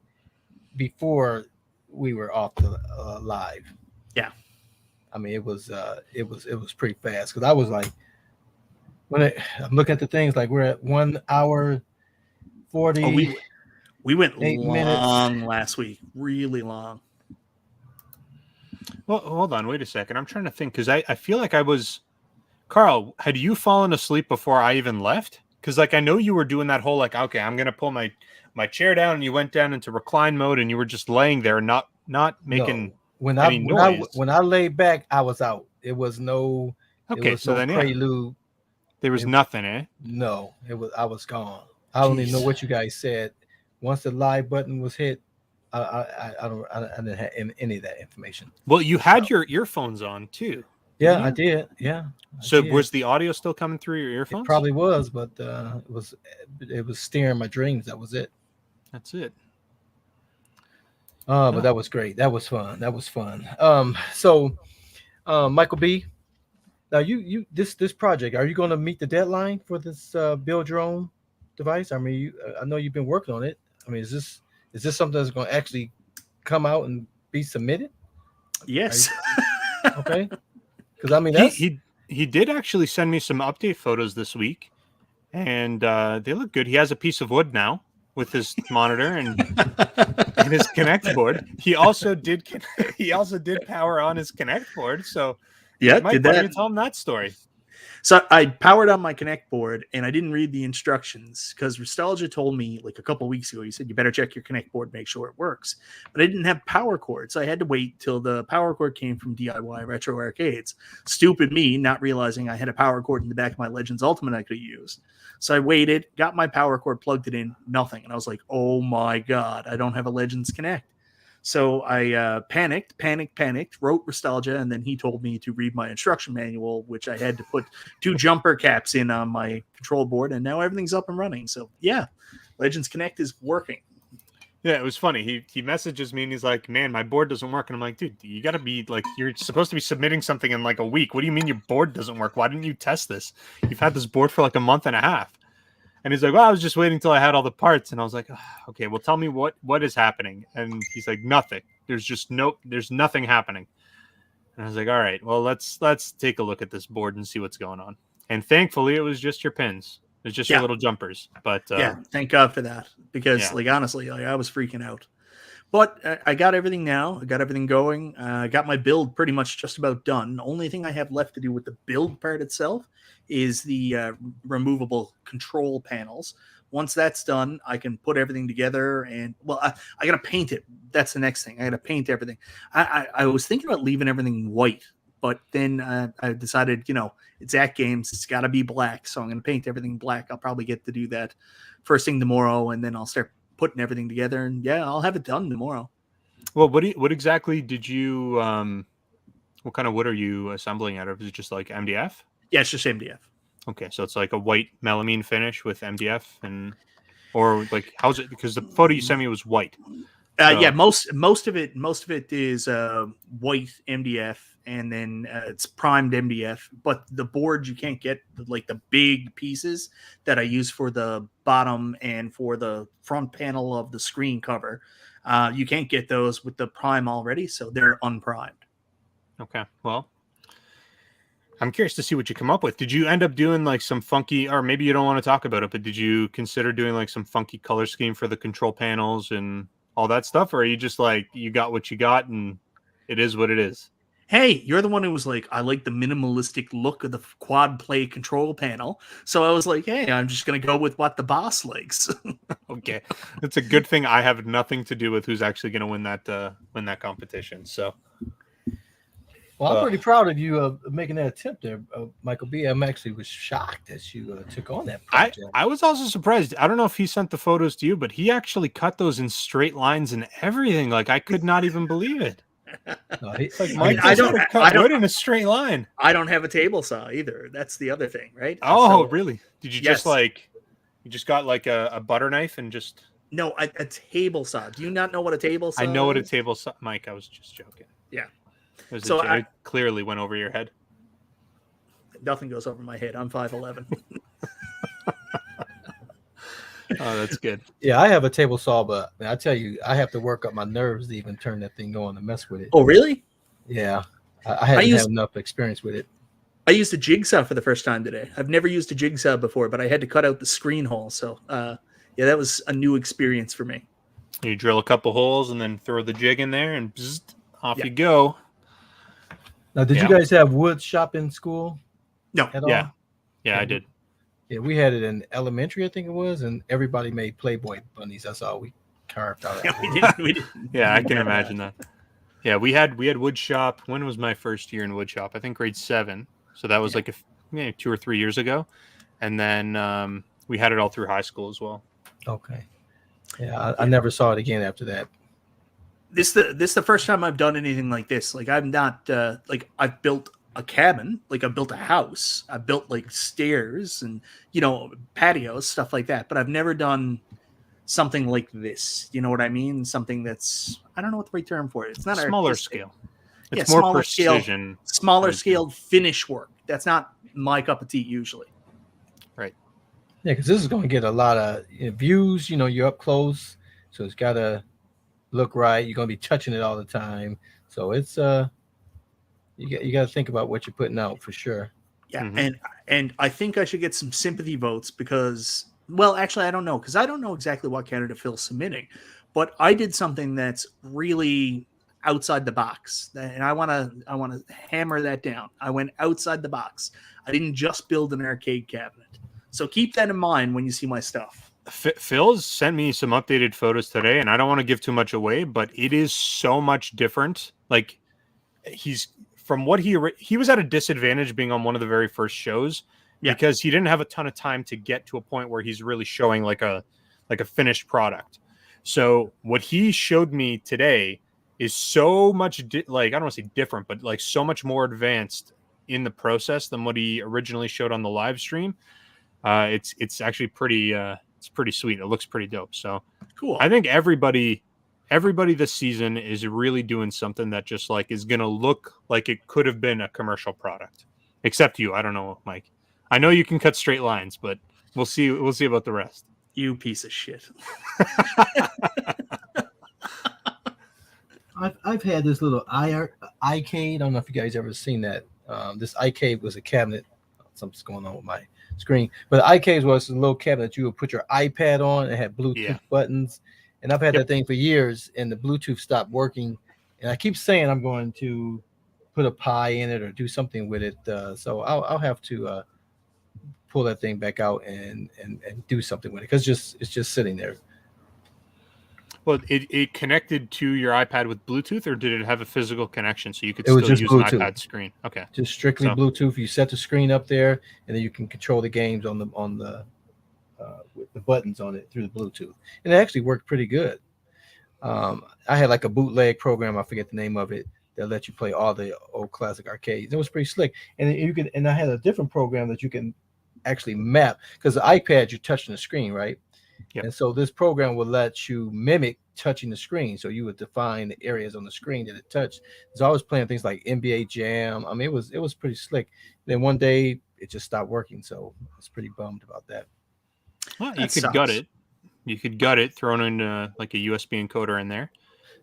before we were off the live. Yeah. I mean, it was pretty fast because I was like, I'm looking at the things like we're at 1 hour 40. Oh, we went long minutes last week, really long. Well, hold on, wait a second. I'm trying to think because I feel like I was Carl. Had you fallen asleep before I even left? Because like I know you were doing that whole like okay, I'm gonna pull my chair down, and you went down into recline mode, and you were just laying there, not making When any noise. when I laid back, I was out. It was no Okay, so then prelude. there was nothing, eh? No, I was gone. I don't even know what you guys said. Once the live button was hit, I didn't have any of that information. Well, you had your earphones on too. Yeah, I did. Yeah. So was the audio still coming through your earphones? It probably was, but it was steering my dreams. That was it. That's it. But that was great. That was fun. So Michael B, now you this project, are you going to meet the deadline for this build your own device? I mean, I know you've been working on it. I mean, is this something that's going to actually come out and be submitted? Yes. Okay. Because I mean, he did actually send me some update photos this week, and they look good. He has a piece of wood now with his monitor and his Kinect board. He also did power on his Kinect board. So yeah, Mike, why don't you tell him that story? So I powered on my Kinect board and I didn't read the instructions because Nostalgia told me like a couple of weeks ago, he said, you better check your Kinect board, make sure it works. But I didn't have power cord. So I had to wait till the power cord came from DIY Retro Arcades. Stupid me, not realizing I had a power cord in the back of my Legends Ultimate I could use. So I waited, got my power cord, plugged it in, nothing. And I was like, oh my God, I don't have a Legends Kinect. So I panicked, wrote Nostalgia, and then he told me to read my instruction manual, which I had to put 2 jumper caps in on my control board, and now everything's up and running. So yeah, Legends Connect is working. Yeah, it was funny. He messages me and he's like, man, my board doesn't work. And I'm like, dude, you got to be like, you're supposed to be submitting something in like a week. What do you mean your board doesn't work? Why didn't you test this? You've had this board for like a month and a half. And he's like, well, I was just waiting until I had all the parts. And I was like, oh, okay, well, tell me what is happening. And he's like, nothing. There's nothing happening. And I was like, all right, well, let's take a look at this board and see what's going on. And thankfully, it was just your pins. It was just your little jumpers. But yeah, thank God for that. Because like, honestly, like, I was freaking out. But I got everything now. I got everything going. I got my build pretty much just about done. The only thing I have left to do with the build part itself is the removable control panels. Once that's done, I can put everything together. And, well, I got to paint it. That's the next thing. I got to paint everything. I was thinking about leaving everything white. But then I decided, it's at games. It's got to be black. So I'm going to paint everything black. I'll probably get to do that first thing tomorrow. And then I'll start putting everything together, and I'll have it done tomorrow. Well, what exactly did you what kind of wood are you assembling out of? Is it just like MDF? Yeah, it's just MDF. Okay, so it's like a white melamine finish with MDF, or like how's it? Because the photo you sent me was white. Yeah, most of it is white MDF, and then it's primed MDF. But the boards you can't get like the big pieces that I use for the bottom and for the front panel of the screen cover. You can't get those with the prime already, so they're unprimed. Okay, well, I'm curious to see what you come up with. Did you end up doing like some funky, or maybe you don't want to talk about it, but did you consider doing like some funky color scheme for the control panels and all that stuff? Or are you just like, you got what you got and it is what it is? Hey, you're the one who was like, I like the minimalistic look of the quad play control panel. So I was like, hey, I'm just going to go with what the boss likes. Okay. It's a good thing I have nothing to do with who's actually going to win that competition. So. Well, I'm pretty proud of you making that attempt there, Michael B. I'm actually was shocked that you took on that project. I was also surprised. I don't know if he sent the photos to you, but he actually cut those in straight lines and everything. Like, I could not even believe it. No, like Mike, I don't cut wood in a straight line. I don't have a table saw either. That's the other thing, right? Oh, really? Did you just got like a butter knife and just? No, a table saw. Do you not know what a table saw? I know what a table saw. Mike, I was just joking. Yeah. So it clearly went over your head. Nothing goes over my head. I'm 5'11". Oh, that's good. Yeah, I have a table saw, but I tell you, I have to work up my nerves to even turn that thing on and mess with it. Oh, really? Yeah, I hadn't had enough experience with it. I used a jigsaw for the first time today. I've never used a jigsaw before, but I had to cut out the screen hole. So, yeah, that was a new experience for me. You drill a couple holes and then throw the jig in there, and off you go. Now, did you Yeah. guys have wood shop in school No. at Yeah. all? Yeah, I did. Yeah, we had it in elementary, I think it was, and everybody made Playboy bunnies. That's all we carved out. Yeah, Of we wood. didn't. We didn't. Yeah, I can imagine that. Yeah, we had wood shop. When was my first year in wood shop? I think grade 7. So that was like 2 or 3 years ago. And then we had it all through high school as well. Okay. Yeah, I never saw it again after that. This the first time I've done anything like this. Like I'm not like I've built a cabin, like I built a house, I built like stairs and patios, stuff like that. But I've never done something like this. You know what I mean? Something that's I don't know what the right term for it. It's not Smaller artistic. scale. It's more smaller precision. smaller scaled finish work. That's not my cup of tea usually. Right. Yeah, because this is going to get a lot of views. You're up close, so it's got to look right. You're going to be touching it all the time, so it's you got to think about what you're putting out for sure. Yeah, Mhm. and I think I should get some sympathy votes because, well, actually, I don't know because I don't know exactly what Canada Phil's submitting, but I did something that's really outside the box, and I want to hammer that down. I went outside the box. I didn't just build an arcade cabinet, so keep that in mind when you see my stuff. Phil's sent me some updated photos today, and I don't want to give too much away, but it is so much different. Like he's from what he was at a disadvantage being on one of the very first shows because he didn't have a ton of time to get to a point where he's really showing like a finished product. So what he showed me today is so much like I don't want to say different, but like so much more advanced in the process than what he originally showed on the live stream. It's actually pretty it's pretty sweet. It looks pretty dope. So Cool. I think everybody this season is really doing something that just like is gonna look like it could have been a commercial product. Except you. I don't know, Mike. I know you can cut straight lines, but we'll see about the rest. You piece of shit. I've had this little iCade. I don't know if you guys ever seen that. This iCade was a cabinet. Something's going on with my screen, but the iCade was a little cabinet you would put your iPad on. It had Bluetooth buttons, and I've had that thing for years, and the Bluetooth stopped working. And I keep saying I'm going to put a Pi in it or do something with it. So I'll have to pull that thing back out and do something with it because it's just sitting there. Well, it connected to your iPad with Bluetooth, or did it have a physical connection so you could It was still just use Bluetooth. an iPad screen? Okay, Just strictly Bluetooth. You set the screen up there, and then you can control the games on the with the buttons on it through the Bluetooth. And it actually worked pretty good. I had like a bootleg program, I forget the name of it, that let you play all the old classic arcades. It was pretty slick. And I had a different program that you can actually map because the iPad you're touching the screen, right? Yep. And so this program will let you mimic touching the screen. So you would define the areas on the screen that it touched. So I was playing things like NBA Jam. I mean, it was pretty slick. Then one day it just stopped working. So I was pretty bummed about that. Well, you could gut it. You could gut it, throw in like a USB encoder in there,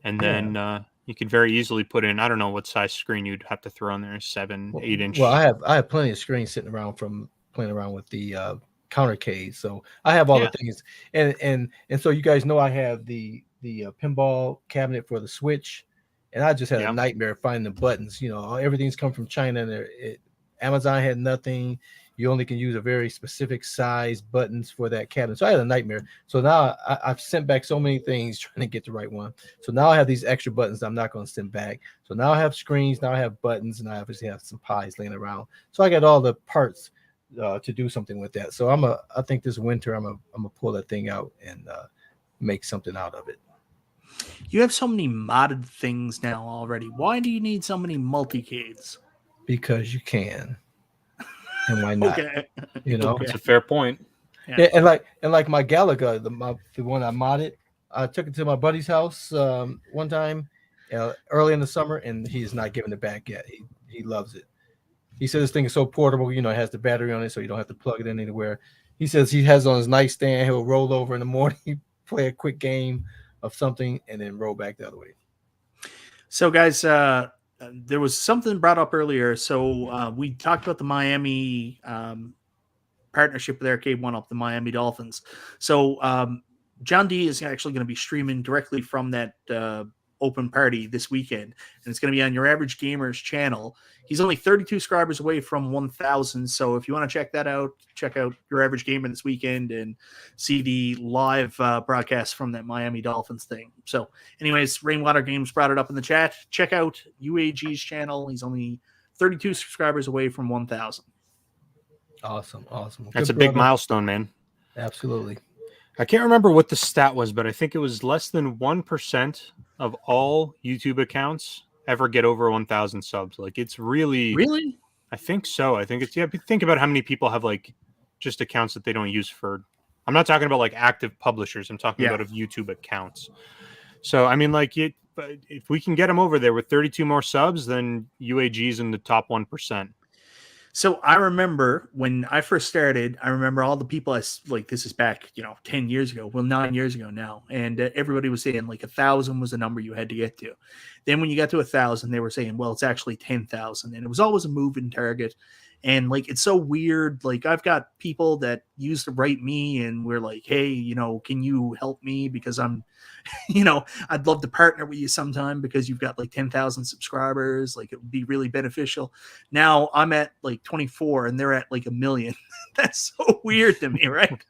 and then you could very easily put in. I don't know what size screen you'd have to throw in there, 7, 8 inch. Well, I have plenty of screens sitting around from playing around with the countercade. So I have all the things, and so you guys know I have the pinball cabinet for the Switch, and I just had a nightmare finding the buttons. Everything's come from China, and Amazon had nothing. You only can use a very specific size buttons for that cabinet. So I had a nightmare. So now I've sent back so many things trying to get the right one. So now I have these extra buttons I'm not going to send back. So now I have screens, now I have buttons, and I obviously have some pies laying around. So I got all the parts to do something with that. So I think this winter I'm gonna pull that thing out and make something out of it. You have so many modded things now already. Why do you need so many multicades? Because you can. And why not? Okay. It's a fair point. Yeah, and like my Galaga, the one I modded, I took it to my buddy's house one time early in the summer, and he's not giving it back yet. He loves it. He said this thing is so portable, it has the battery on it, so you don't have to plug it in anywhere. He says he has it on his nightstand. He'll roll over in the morning, play a quick game of something, and then roll back the other way. So, guys, there was something brought up earlier. So we talked about the Miami partnership with Arcade OneUp, the Miami Dolphins. So John D is actually going to be streaming directly from that open party this weekend, and it's going to be on Your Average Gamer's channel. He's only 32 subscribers away from 1,000. So if you want to check that out, check out Your Average Gamer this weekend and see the live broadcast from that Miami Dolphins thing. So anyways, Rainwater Games brought it up in the chat. Check out UAG's channel. He's only 32 subscribers away from 1,000. Awesome. That's Good a big brother. milestone, man. Absolutely. I can't remember what the stat was, but I think it was less than 1% of all YouTube accounts ever get over 1,000 subs. Like, it's really, I think so. I think it's, yeah. Think about how many people have like just accounts that they don't use for. I'm not talking about like active publishers. I'm talking about of YouTube accounts. So I mean, like, if we can get them over there with 32 more subs, then UAG's in the top 1%. So I remember when I first started, I remember all the people like, this is back, 10 years ago, 9 years ago now. And everybody was saying like 1,000 was the number you had to get to. Then when you got to 1,000, they were saying, well, it's actually 10,000. And it was always a moving target. And like, it's so weird. Like, I've got people that used to write me and we're like, hey, can you help me? Because I'm, I'd love to partner with you sometime because you've got like 10,000 subscribers. Like, it would be really beneficial. Now I'm at like 24 and they're at like 1 million. That's so weird to me, right?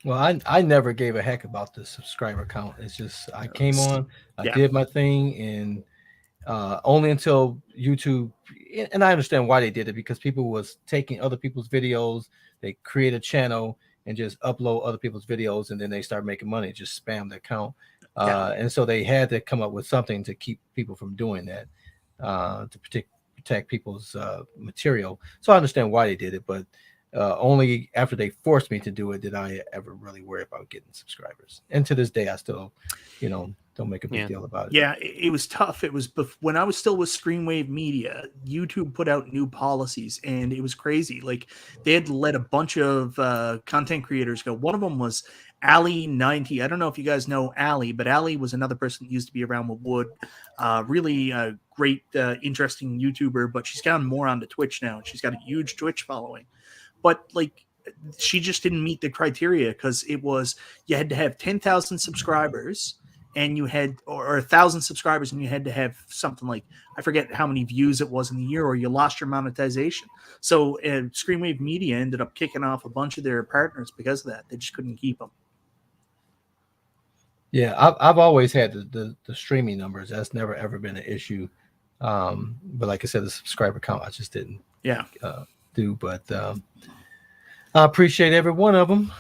Well, I never gave a heck about the subscriber count. It's just, I came on, I did my thing, and only until YouTube, and I understand why they did it, because people was taking other people's videos, they create a channel and just upload other people's videos, and then they start making money, just spam the account. And so they had to come up with something to keep people from doing that, to protect people's material. So I understand why they did it, but only after they forced me to do it did I ever really worry about getting subscribers. And to this day, I still, don't make a big deal about it. Yeah, it was tough. It was when I was still with Screenwave Media, YouTube put out new policies, and it was crazy. Like, they had let a bunch of content creators go. One of them was Ali90. I don't know if you guys know Ali, but Ali was another person that used to be around with Wood. Really great, interesting YouTuber, but she's gotten more onto Twitch now. She's got a huge Twitch following. But like, she just didn't meet the criteria, because it was, you had to have 10,000 subscribers and you had, or 1,000 subscribers, and you had to have something like, I forget how many views it was in the year, or you lost your monetization. So Screenwave Media ended up kicking off a bunch of their partners because of that. They just couldn't keep them. Yeah, I've always had the streaming numbers. That's never ever been an issue. But like I said, the subscriber count, I just didn't do. But I appreciate every one of them.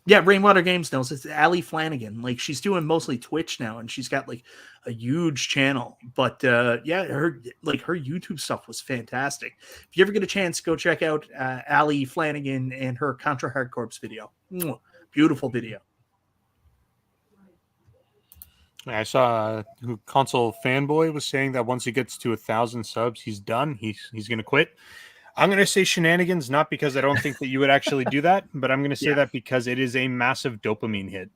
Yeah, Rainwater Games knows. It's Ali Flanagan. Like, she's doing mostly Twitch now, and she's got like a huge channel. But her YouTube stuff was fantastic. If you ever get a chance, go check out Ali Flanagan and her Contra Hard Corps video. Beautiful video. I saw Console Fanboy was saying that once he gets to 1,000 subs, he's done. He's going to quit. I'm going to say shenanigans, not because I don't think that you would actually do that, but I'm going to say that because it is a massive dopamine hit.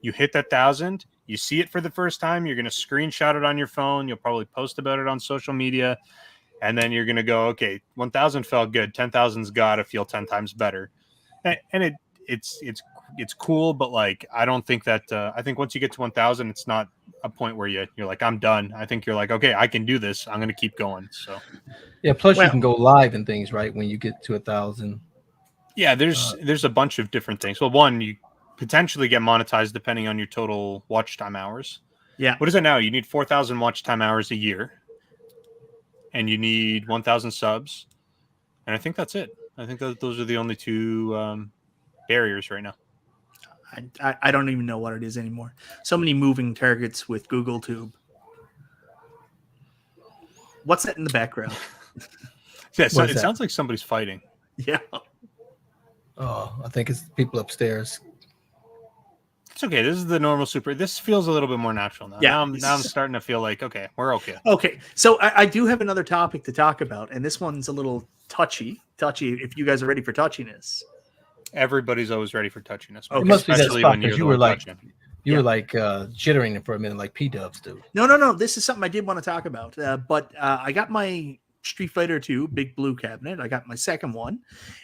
You hit that 1,000, you see it for the first time, you're going to screenshot it on your phone, you'll probably post about it on social media, and then you're going to go, okay, 1,000 felt good, 10,000's got to feel 10 times better. And it's cool, but like, I don't think that I think once you get to 1,000, it's not a point where you're like, I'm done. I think you're like, okay, I can do this, I'm going to keep going. So yeah, plus you can go live and things, right, when you get to 1,000. Yeah, there's a bunch of different things. Well, one, you potentially get monetized depending on your total watch time hours. Yeah. What is it now? You need 4,000 watch time hours a year, and you need 1,000 subs, and I think that's it. I think that those are the only two barriers right now. I don't even know what it is anymore. So many moving targets with Google Tube. What's that in the background? Yeah, so it sounds like somebody's fighting. Yeah. Oh, I think it's people upstairs. It's okay. This is the normal super. This feels a little bit more natural now. Yeah. Now I'm starting to feel like, okay, we're okay. Okay. So I do have another topic to talk about, and this one's a little touchy if you guys are ready for touchiness. Everybody's always ready for touchiness. Okay. It must be that spot, because you were like, jittering for a minute like P-dubs do. No. This is something I did want to talk about. But I got my Street Fighter 2 big blue cabinet. I got my second one,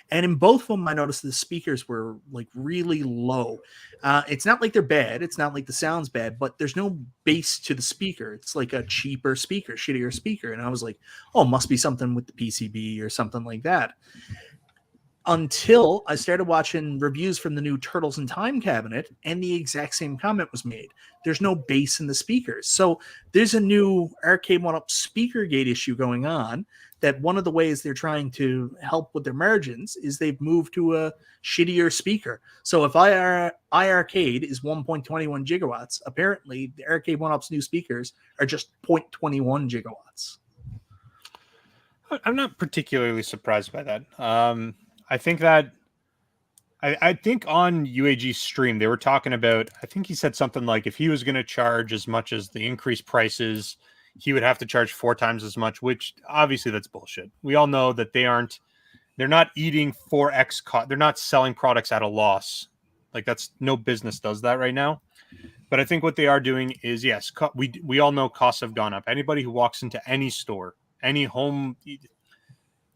and in both of them I noticed the speakers were like really low. It's not like they're bad, it's not like the sound's bad, but there's no bass to the speaker. It's like a cheaper speaker, shittier speaker. And I was like, oh, must be something with the PCB or something like that, until I started watching reviews from the new Turtles in Time cabinet, and the exact same comment was made. There's no bass in the speakers. So there's a new Arcade OneUp speaker gate issue going on, that one of the ways they're trying to help with their margins is they've moved to a shittier speaker. So if iArcade is 1.21 gigawatts, apparently the Arcade OneUp's new speakers are just 0.21 gigawatts. I'm not particularly surprised by that. I think that I think on UAG's stream they were talking about, I think he said something like if he was going to charge as much as the increased prices, he would have to charge 4 times as much, which obviously that's bullshit. We all know that they're not eating 4x cost. They're not selling products at a loss. Like that's no business does that right now. But I think what they are doing is, yes, we all know costs have gone up. Anybody who walks into any store, any home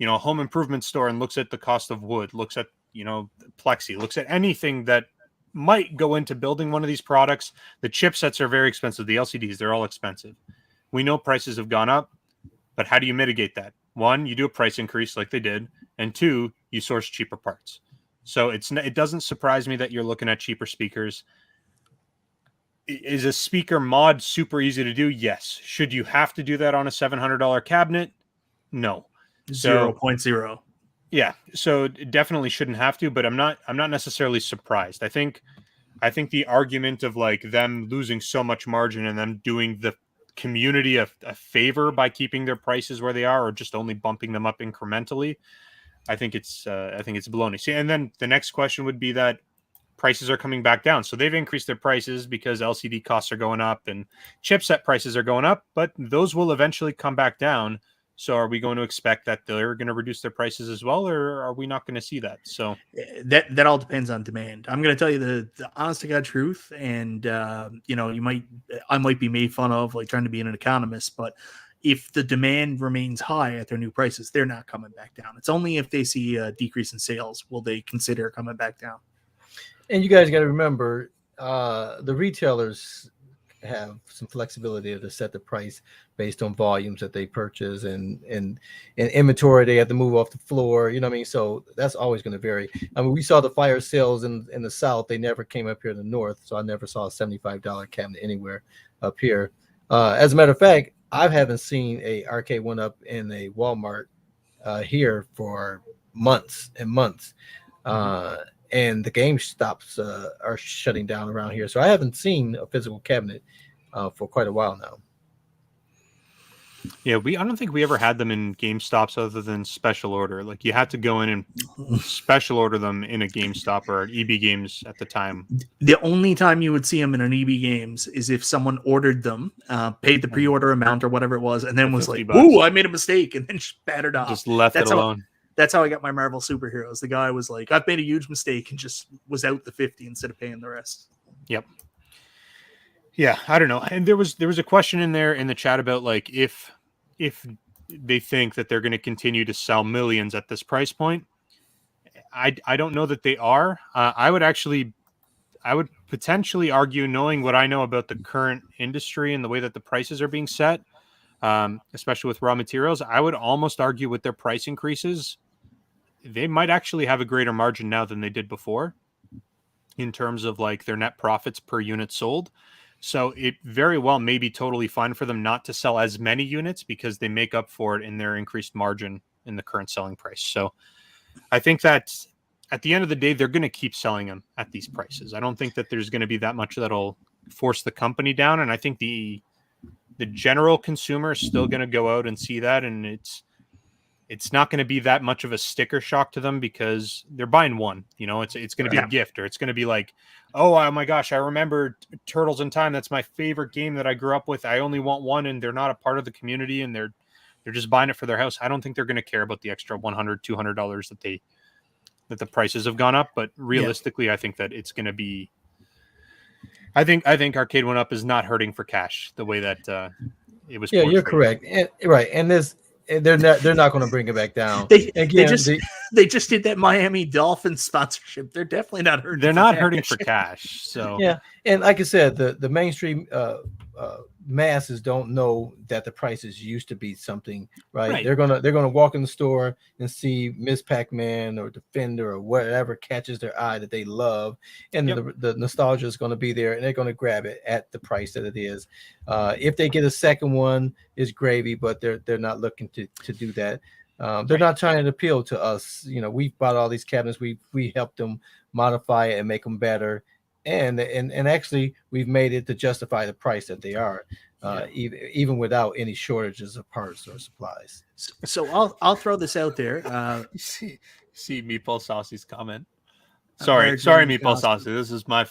improvement store and looks at the cost of wood, looks at, plexi, looks at anything that might go into building one of these products. The chipsets are very expensive. The LCDs, they're all expensive. We know prices have gone up, but how do you mitigate that? 1, you do a price increase like they did, and 2, you source cheaper parts. So it doesn't surprise me that you're looking at cheaper speakers. Is a speaker mod super easy to do? Yes. Should you have to do that on a $700 cabinet? No. 0.0. Yeah, so it definitely shouldn't have to, but I'm not necessarily surprised. I think the argument of like them losing so much margin and them doing the community a favor by keeping their prices where they are, or just only bumping them up incrementally, I think it's baloney. See, and then the next question would be that prices are coming back down. So they've increased their prices because LCD costs are going up and chipset prices are going up, but those will eventually come back down. So are we going to expect that they're going to reduce their prices as well, or are we not going to see that? So that all depends on demand. I'm going to tell you the honest to God truth, and I might be made fun of like trying to be an economist, but if the demand remains high at their new prices, they're not coming back down. It's only if they see a decrease in sales will they consider coming back down. And you guys got to remember, the retailers have some flexibility to set the price based on volumes that they purchase and inventory they have to move off the floor. You know what I mean? So that's always going to vary. I mean, we saw the fire sales in the South. They never came up here in the North. So I never saw a $75 cabinet anywhere up here. As a matter of fact, I haven't seen a Arcade OneUp in a Walmart here for months and months. And the game stops are shutting down around here. So I haven't seen a physical cabinet for quite a while now. Yeah, I don't think we ever had them in GameStops other than special order. Like you had to go in and special order them in a GameStop or EB Games at the time. The only time you would see them in an EB Games is if someone ordered them, paid the pre-order amount or whatever it was, and then was like, "Ooh, I made a mistake," and then just battered off. Just left it alone. That's how I got my Marvel superheroes. The guy was like, "I've made a huge mistake," and just was out the 50 instead of paying the rest. Yep. Yeah, I don't know. And there was a question in there in the chat about like if they think that they're going to continue to sell millions at this price point. I don't know that they are. I would potentially argue, knowing what I know about the current industry and the way that the prices are being set, especially with raw materials, I would almost argue with their price increases, they might actually have a greater margin now than they did before in terms of like their net profits per unit sold. So it very well may be totally fine for them not to sell as many units because they make up for it in their increased margin in the current selling price. So I think that at the end of the day, they're going to keep selling them at these prices. I don't think that there's going to be that much that'll force the company down. And I think the general consumer is still going to go out and see that. And it's not going to be that much of a sticker shock to them because they're buying one, it's going to be a gift, or it's going to be like, oh my gosh, I remember Turtles in Time. That's my favorite game that I grew up with. I only want one, and they're not a part of the community and they're just buying it for their house. I don't think they're going to care about the extra $100, $200 that the prices have gone up. But realistically, I think that it's going to be, I think Arcade OneUp is not hurting for cash the way that it was. Yeah, you're correct. And, right. And they're not going to bring it back down. They Again, they just did that Miami Dolphins sponsorship. They're definitely not hurting. They're for not cash. hurting for cash. So yeah, and like I said, the mainstream masses don't know that the prices used to be something, right? Right. They're gonna walk in the store and see Miss Pac-Man or Defender or whatever catches their eye that they love, and the nostalgia is going to be there, and they're going to grab it at the price that it is. If they get a second one, it's gravy, but they're not looking to do that. They're not trying to appeal to us. You know, we bought all these cabinets. We helped them modify it and make them better. And actually, we've made it to justify the price that they are, even without any shortages of parts or supplies. So I'll throw this out there. see Meatball Saucy's comment. Mary Sorry, Jane Meatball Saucy. Saucy. This is my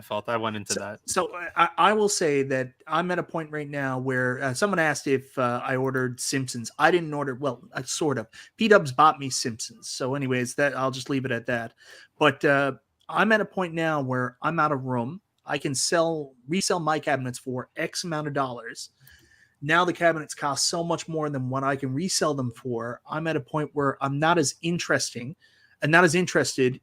fault. I went into that. So I will say that I'm at a point right now where someone asked if I ordered Simpsons. I didn't order. Well, sort of. P-Dubs bought me Simpsons. So, anyways, that I'll just leave it at that. But I'm at a point now where I'm out of room. I can resell my cabinets for X amount of dollars. Now the cabinets cost so much more than what I can resell them for. I'm at a point where I'm not as interested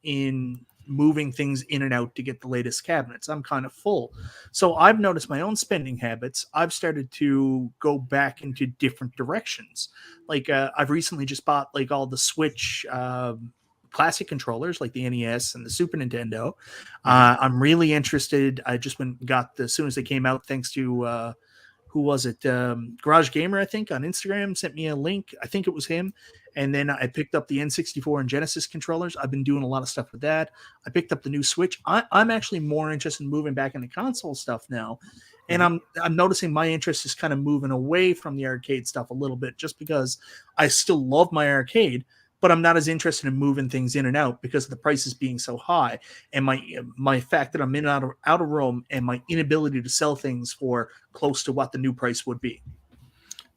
in moving things in and out to get the latest cabinets. I'm kind of full. So I've noticed my own spending habits. I've started to go back into different directions. Like I've recently just bought like all the Switch classic controllers like the NES and the Super Nintendo. I'm really interested. I just got as soon as they came out, thanks to who was it? Garage Gamer, I think, on Instagram sent me a link. I think it was him. And then I picked up the N64 and Genesis controllers. I've been doing a lot of stuff with that. I picked up the new Switch. I'm actually more interested in moving back into console stuff now. And I'm noticing my interest is kind of moving away from the arcade stuff a little bit, just because I still love my arcade, but I'm not as interested in moving things in and out because of the prices being so high, and my fact that I'm in and out of room, and my inability to sell things for close to what the new price would be.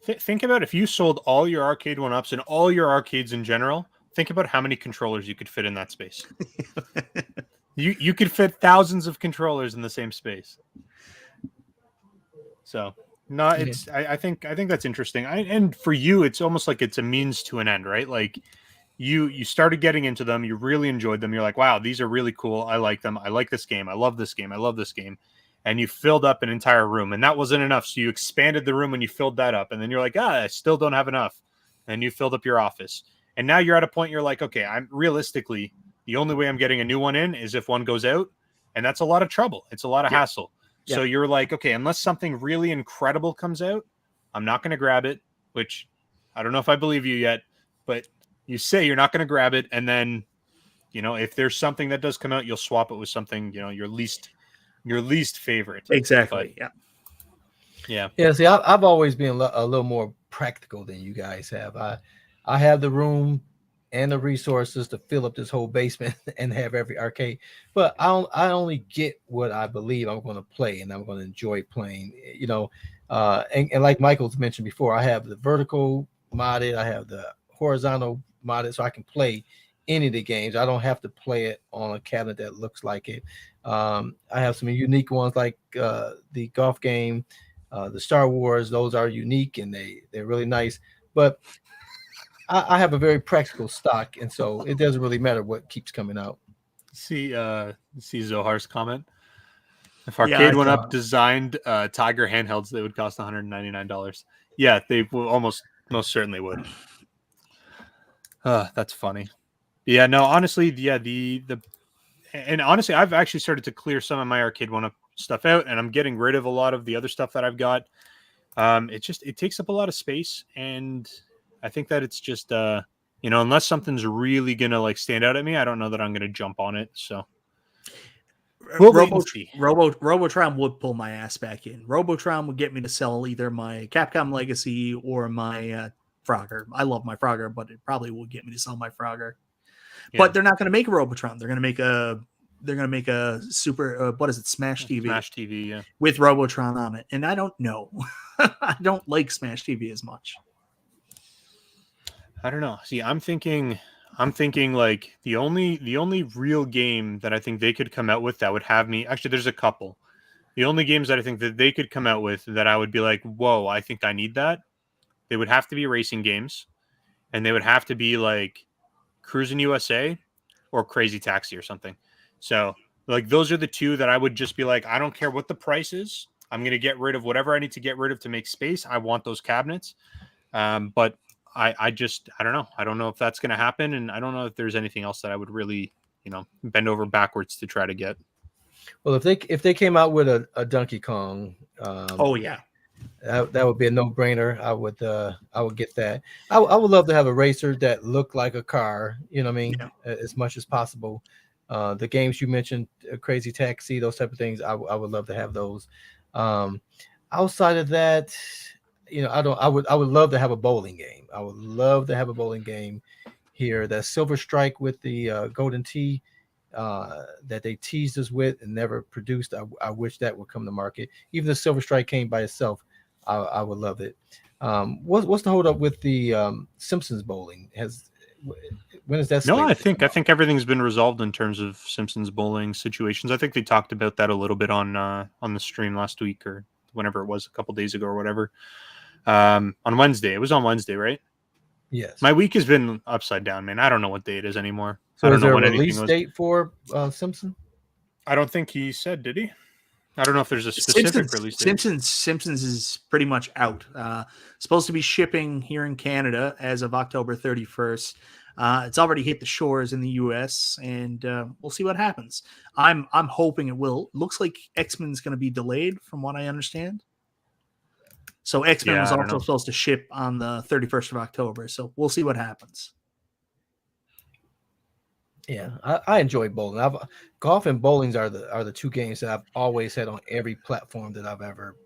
Think about if you sold all your Arcade OneUps and all your arcades in general. Think about how many controllers you could fit in that space. you could fit thousands of controllers in the same space. So no, it's I think that's interesting. And for you, it's almost like it's a means to an end, right? Like you started getting into them, you really enjoyed them. You're like, wow, these are really cool. I like them. I like this game. I love this game. I love this game. And you filled up an entire room, and that wasn't enough. So you expanded the room and you filled that up. And then you're like, I still don't have enough. And you filled up your office. And now you're at a point you're like, okay, I'm realistically, the only way I'm getting a new one in is if one goes out. And that's a lot of trouble. It's a lot of hassle. So you're like, okay, unless something really incredible comes out, I'm not going to grab it, which I don't know if I believe you yet, but you say you're not going to grab it. And then, if there's something that does come out, you'll swap it with something, your least favorite. Exactly. But, yeah. See, I've always been a little more practical than you guys have. I have the room and the resources to fill up this whole basement and have every arcade, but I only get what I believe I'm going to play, and I'm going to enjoy playing. And like Michael's mentioned before, I have the vertical modded, I have the horizontal modded, so I can play any of the games. I don't have to play it on a cabinet that looks like it. I have some unique ones like the golf game, the Star Wars. Those are unique and they're really nice. But I have a very practical stock, and so it doesn't really matter what keeps coming out. See Zohar's comment. If Arcade OneUp designed Tiger handhelds, they would cost $199. Yeah, they will most certainly would. That's funny. Yeah, no, honestly, and honestly, I've actually started to clear some of my Arcade OneUp stuff out, and I'm getting rid of a lot of the other stuff that I've got. It takes up a lot of space, and I think that it's just unless something's really gonna like stand out at me, I don't know that I'm gonna jump on it. So Robotron would pull my ass back in. Robotron would get me to sell either my Capcom Legacy or my Frogger. I love my Frogger, but it probably will get me to sell my Frogger. Yeah. But they're not going to make a Robotron. They're going to make a super what is it, Smash TV? Smash TV, yeah, with Robotron on it. And I don't know. I don't like Smash TV as much. I don't know. See, I'm thinking like the only real game that I think they could come out with that would have me. Actually, there's a couple. The only games that I think that they could come out with that I would be like, whoa, I think I need that, They would have to be racing games, and they would have to be like Cruising USA or Crazy Taxi or something. So like those are the two that I would just be like, I don't care what the price is. I'm going to get rid of whatever I need to get rid of to make space. I want those cabinets. But I don't know. I don't know if that's going to happen. And I don't know if there's anything else that I would really, bend over backwards to try to get. Well, if they came out with a Donkey Kong, Oh yeah. that would be a no-brainer. I would get that. I would love to have a racer that looked like a car. You know what I mean? Yeah. As much as possible. The games you mentioned, Crazy Taxi, those type of things, I would love to have those. Outside of that, I would love to have a bowling game. I would love to have a bowling game here. That Silver Strike with the Golden Tee that they teased us with and never produced. I wish that would come to market. Even the Silver Strike came by itself, I would love it. What's the hold up with the Simpsons bowling? When is that? No, I think everything's been resolved in terms of Simpsons bowling situations. I think they talked about that a little bit on the stream last week or whenever it was, a couple days ago or whatever. On Wednesday, it was on Wednesday, right? Yes. My week has been upside down, man. I don't know what day it is anymore. So I don't is there know a when release anything date for Simpson? I don't think he said, did he? I don't know if there's a specific release date. Simpsons is pretty much out. Supposed to be shipping here in Canada as of October 31st. It's already hit the shores in the US, and we'll see what happens. I'm hoping it will. Looks like X-Men's going to be delayed, from what I understand. So X-Men was also supposed to ship on the 31st of October. So we'll see what happens. Yeah, I enjoy bowling. Golf and bowlings are the two games that I've always had on every platform that I've ever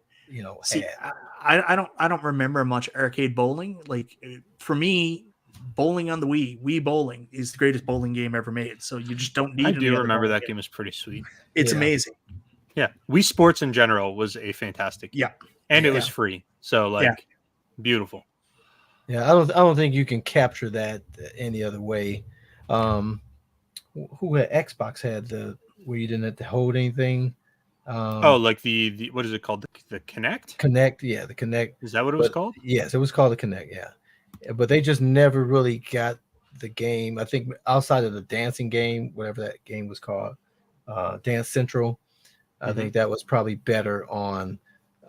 See, had. I don't remember much arcade bowling. Like for me, bowling on the Wii Bowling is the greatest bowling game ever made. So you just don't need. I do remember that game is pretty sweet. It's amazing. Yeah, Wii Sports in general was a fantastic game. Yeah, and it was free. So beautiful. Yeah, I don't think you can capture that any other way. Who had Xbox had where you didn't have to hold anything. Like the what is it called? The Kinect? Kinect, yeah, the Kinect. Is that what it was called? Yes, it was called the Kinect, yeah. But they just never really got the game. I think outside of the dancing game, whatever that game was called, Dance Central, I think that was probably better on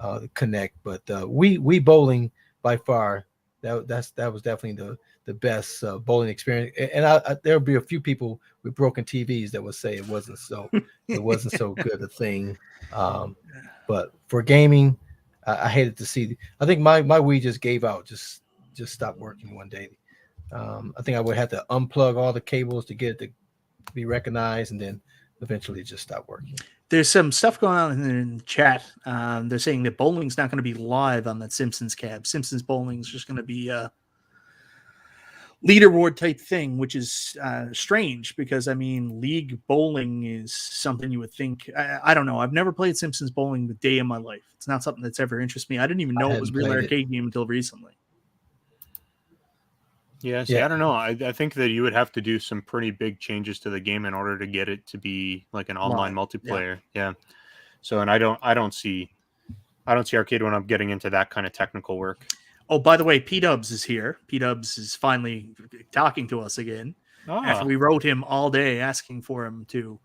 the Kinect. But Wii Bowling by far, that was definitely the best bowling experience. And there'll be a few people with broken TVs that would say it wasn't so good a thing. But for gaming, I hated to see. I think my Wii just gave out, just stopped working one day. I think I would have to unplug all the cables to get it to be recognized, and then eventually it just stopped working. There's some stuff going on in the chat. They're saying that bowling's not going to be live on that Simpsons cab. Simpsons bowling's just going to be a leaderboard type thing, which is strange because, I mean, league bowling is something you would think. I don't know. I've never played Simpsons bowling a day in my life. It's not something that's ever interested me. I didn't even know it was a real arcade game until recently. Yeah, I don't know. I think that you would have to do some pretty big changes to the game in order to get it to be like an online multiplayer. Yeah. So, and I don't see Arcade OneUp getting into that kind of technical work. Oh, by the way, P-Dubs is here. P-Dubs is finally talking to us again. After we wrote him all day asking for him to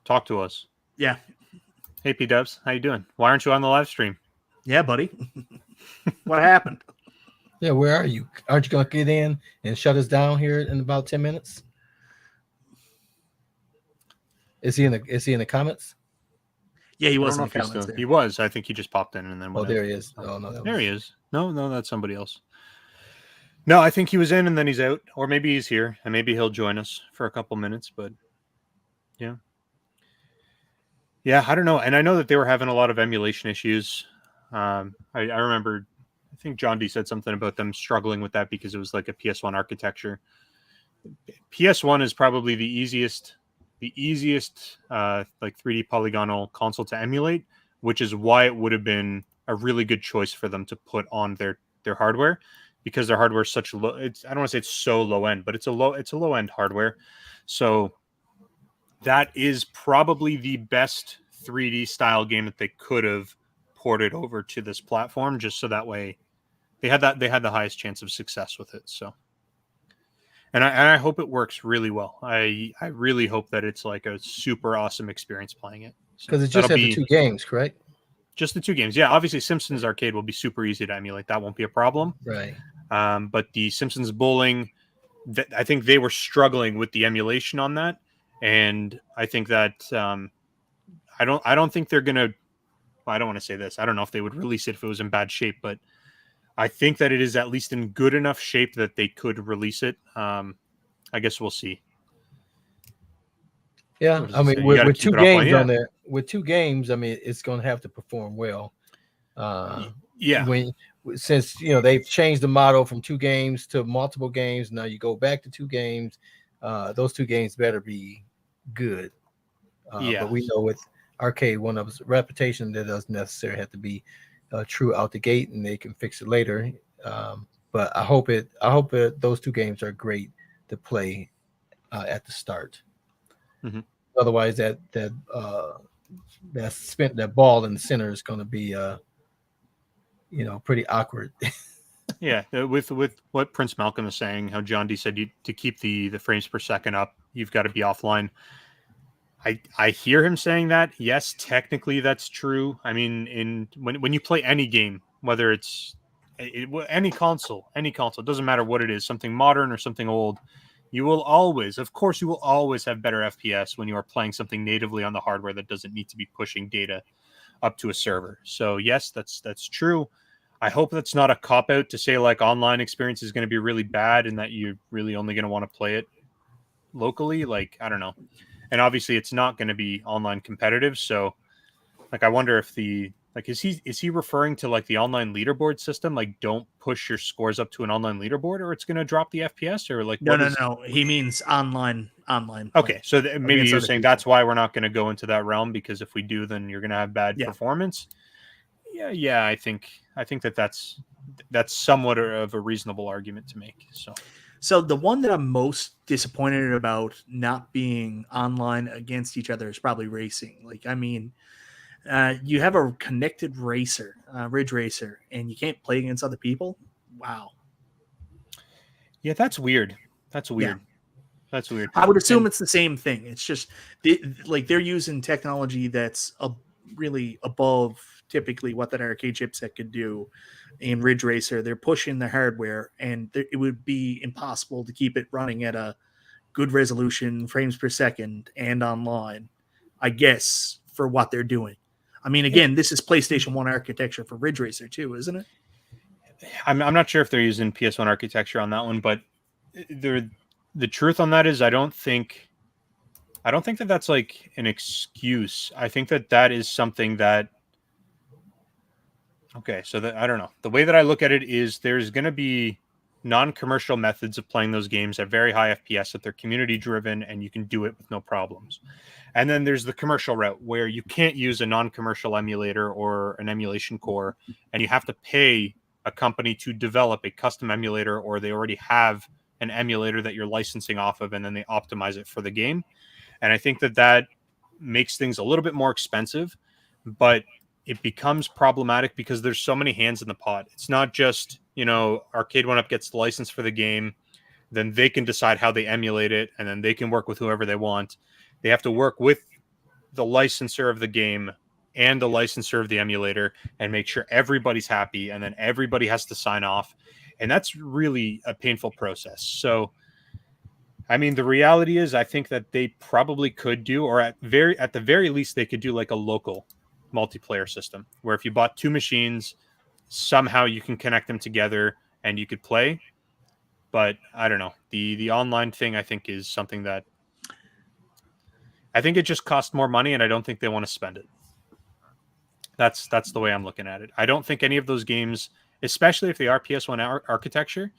talk to us. Yeah. Hey, P-Dubs, how you doing? Why aren't you on the live stream? Yeah, buddy. What happened? Yeah, where are you? Aren't you going to get in and shut us down here in about 10 minutes? Is he in the comments? Yeah, he was in the comments. He was. I think he just popped in and then went there he is. Oh, no. There he is. No, that's somebody else. No, I think he was in and then he's out. Or maybe he's here and maybe he'll join us for a couple minutes. But yeah. Yeah, I don't know. And I know that they were having a lot of emulation issues. I remember... I think John D said something about them struggling with that because it was like a PS1 architecture. PS1 is probably the easiest like 3D polygonal console to emulate, which is why it would have been a really good choice for them to put on their hardware, because their hardware is such low. I don't want to say it's so low end, but it's a low end hardware. So that is probably the best 3D style game that they could have ported over to this platform, just so that way They had the highest chance of success with it. So, and I hope it works really well. I really hope that it's like a super awesome experience playing it. Because it just had the 2 games, correct? Just the 2 games. Yeah, obviously Simpsons Arcade will be super easy to emulate. That won't be a problem. Right. But the Simpsons Bowling, I think they were struggling with the emulation on that, and I think that I don't think they're gonna. Well, I don't want to say this. I don't know if they would release it if it was in bad shape, but I think that it is at least in good enough shape that they could release it. I guess we'll see. Yeah, I mean, with 2 games on there, with 2 games, I mean, it's going to have to perform well. Yeah. Since they've changed the model from 2 games to multiple games, now you go back to 2 games. Those 2 games better be good. But we know with Arcade OneUp's reputation, that doesn't necessarily have to be true out the gate, and they can fix it later. But I hope those 2 games are great to play at the start. Mm-hmm. Otherwise, that ball in the center is going to be pretty awkward. Yeah, with what Prince Malcolm is saying, how John D said to keep the frames per second up, you've got to be offline. I hear him saying that. Yes, technically that's true. I mean, when you play any game, whether it's any console, it doesn't matter what it is, something modern or something old, you will always have better FPS when you are playing something natively on the hardware that doesn't need to be pushing data up to a server. So yes, that's true. I hope that's not a cop-out to say like online experience is going to be really bad and that you're really only going to want to play it locally. Like, I don't know. And obviously it's not going to be online competitive. So like, I wonder if is he referring to like the online leaderboard system? Like, don't push your scores up to an online leaderboard or it's going to drop the FPS, or like, no. He means online. Okay. So maybe you're saying that's why we're not going to go into that realm, because if we do, then you're going to have bad performance. Yeah. I think that's somewhat of a reasonable argument to make. So the one that I'm most disappointed about not being online against each other is probably racing. Like, I mean, you have a connected racer, Ridge Racer, and you can't play against other people. Wow. Yeah, that's weird. Yeah. That's weird. I would assume it's the same thing. It's just they're using technology that's really above typically what that arcade chipset could do. In Ridge Racer, they're pushing the hardware, and it would be impossible to keep it running at a good resolution, frames per second, and online, I guess, for what they're doing. I mean, again, this is PlayStation 1 architecture for Ridge Racer too, isn't it? I'm not sure if they're using PS1 architecture on that one, but the truth on that is I don't think that that's like an excuse. I think that is something that. Okay, so I don't know. The way that I look at it is there's going to be non-commercial methods of playing those games at very high FPS that they're community driven and you can do it with no problems. And then there's the commercial route where you can't use a non-commercial emulator or an emulation core, and you have to pay a company to develop a custom emulator, or they already have an emulator that you're licensing off of, and then they optimize it for the game. And I think that makes things a little bit more expensive, but it becomes problematic because there's so many hands in the pot. It's not just, Arcade OneUp gets the license for the game, then they can decide how they emulate it, and then they can work with whoever they want. They have to work with the licensor of the game and the licensor of the emulator and make sure everybody's happy, and then everybody has to sign off. And that's really a painful process. So, I mean, the reality is I think that they probably could do, or at the very least, they could do like a local multiplayer system where if you bought 2 machines, somehow you can connect them together and you could play. But I don't know, the online thing I think is something that I think it just costs more money, and I don't think they want to spend it. That's the way I'm looking at it. I don't think any of those games, especially if they are PS1 architecture,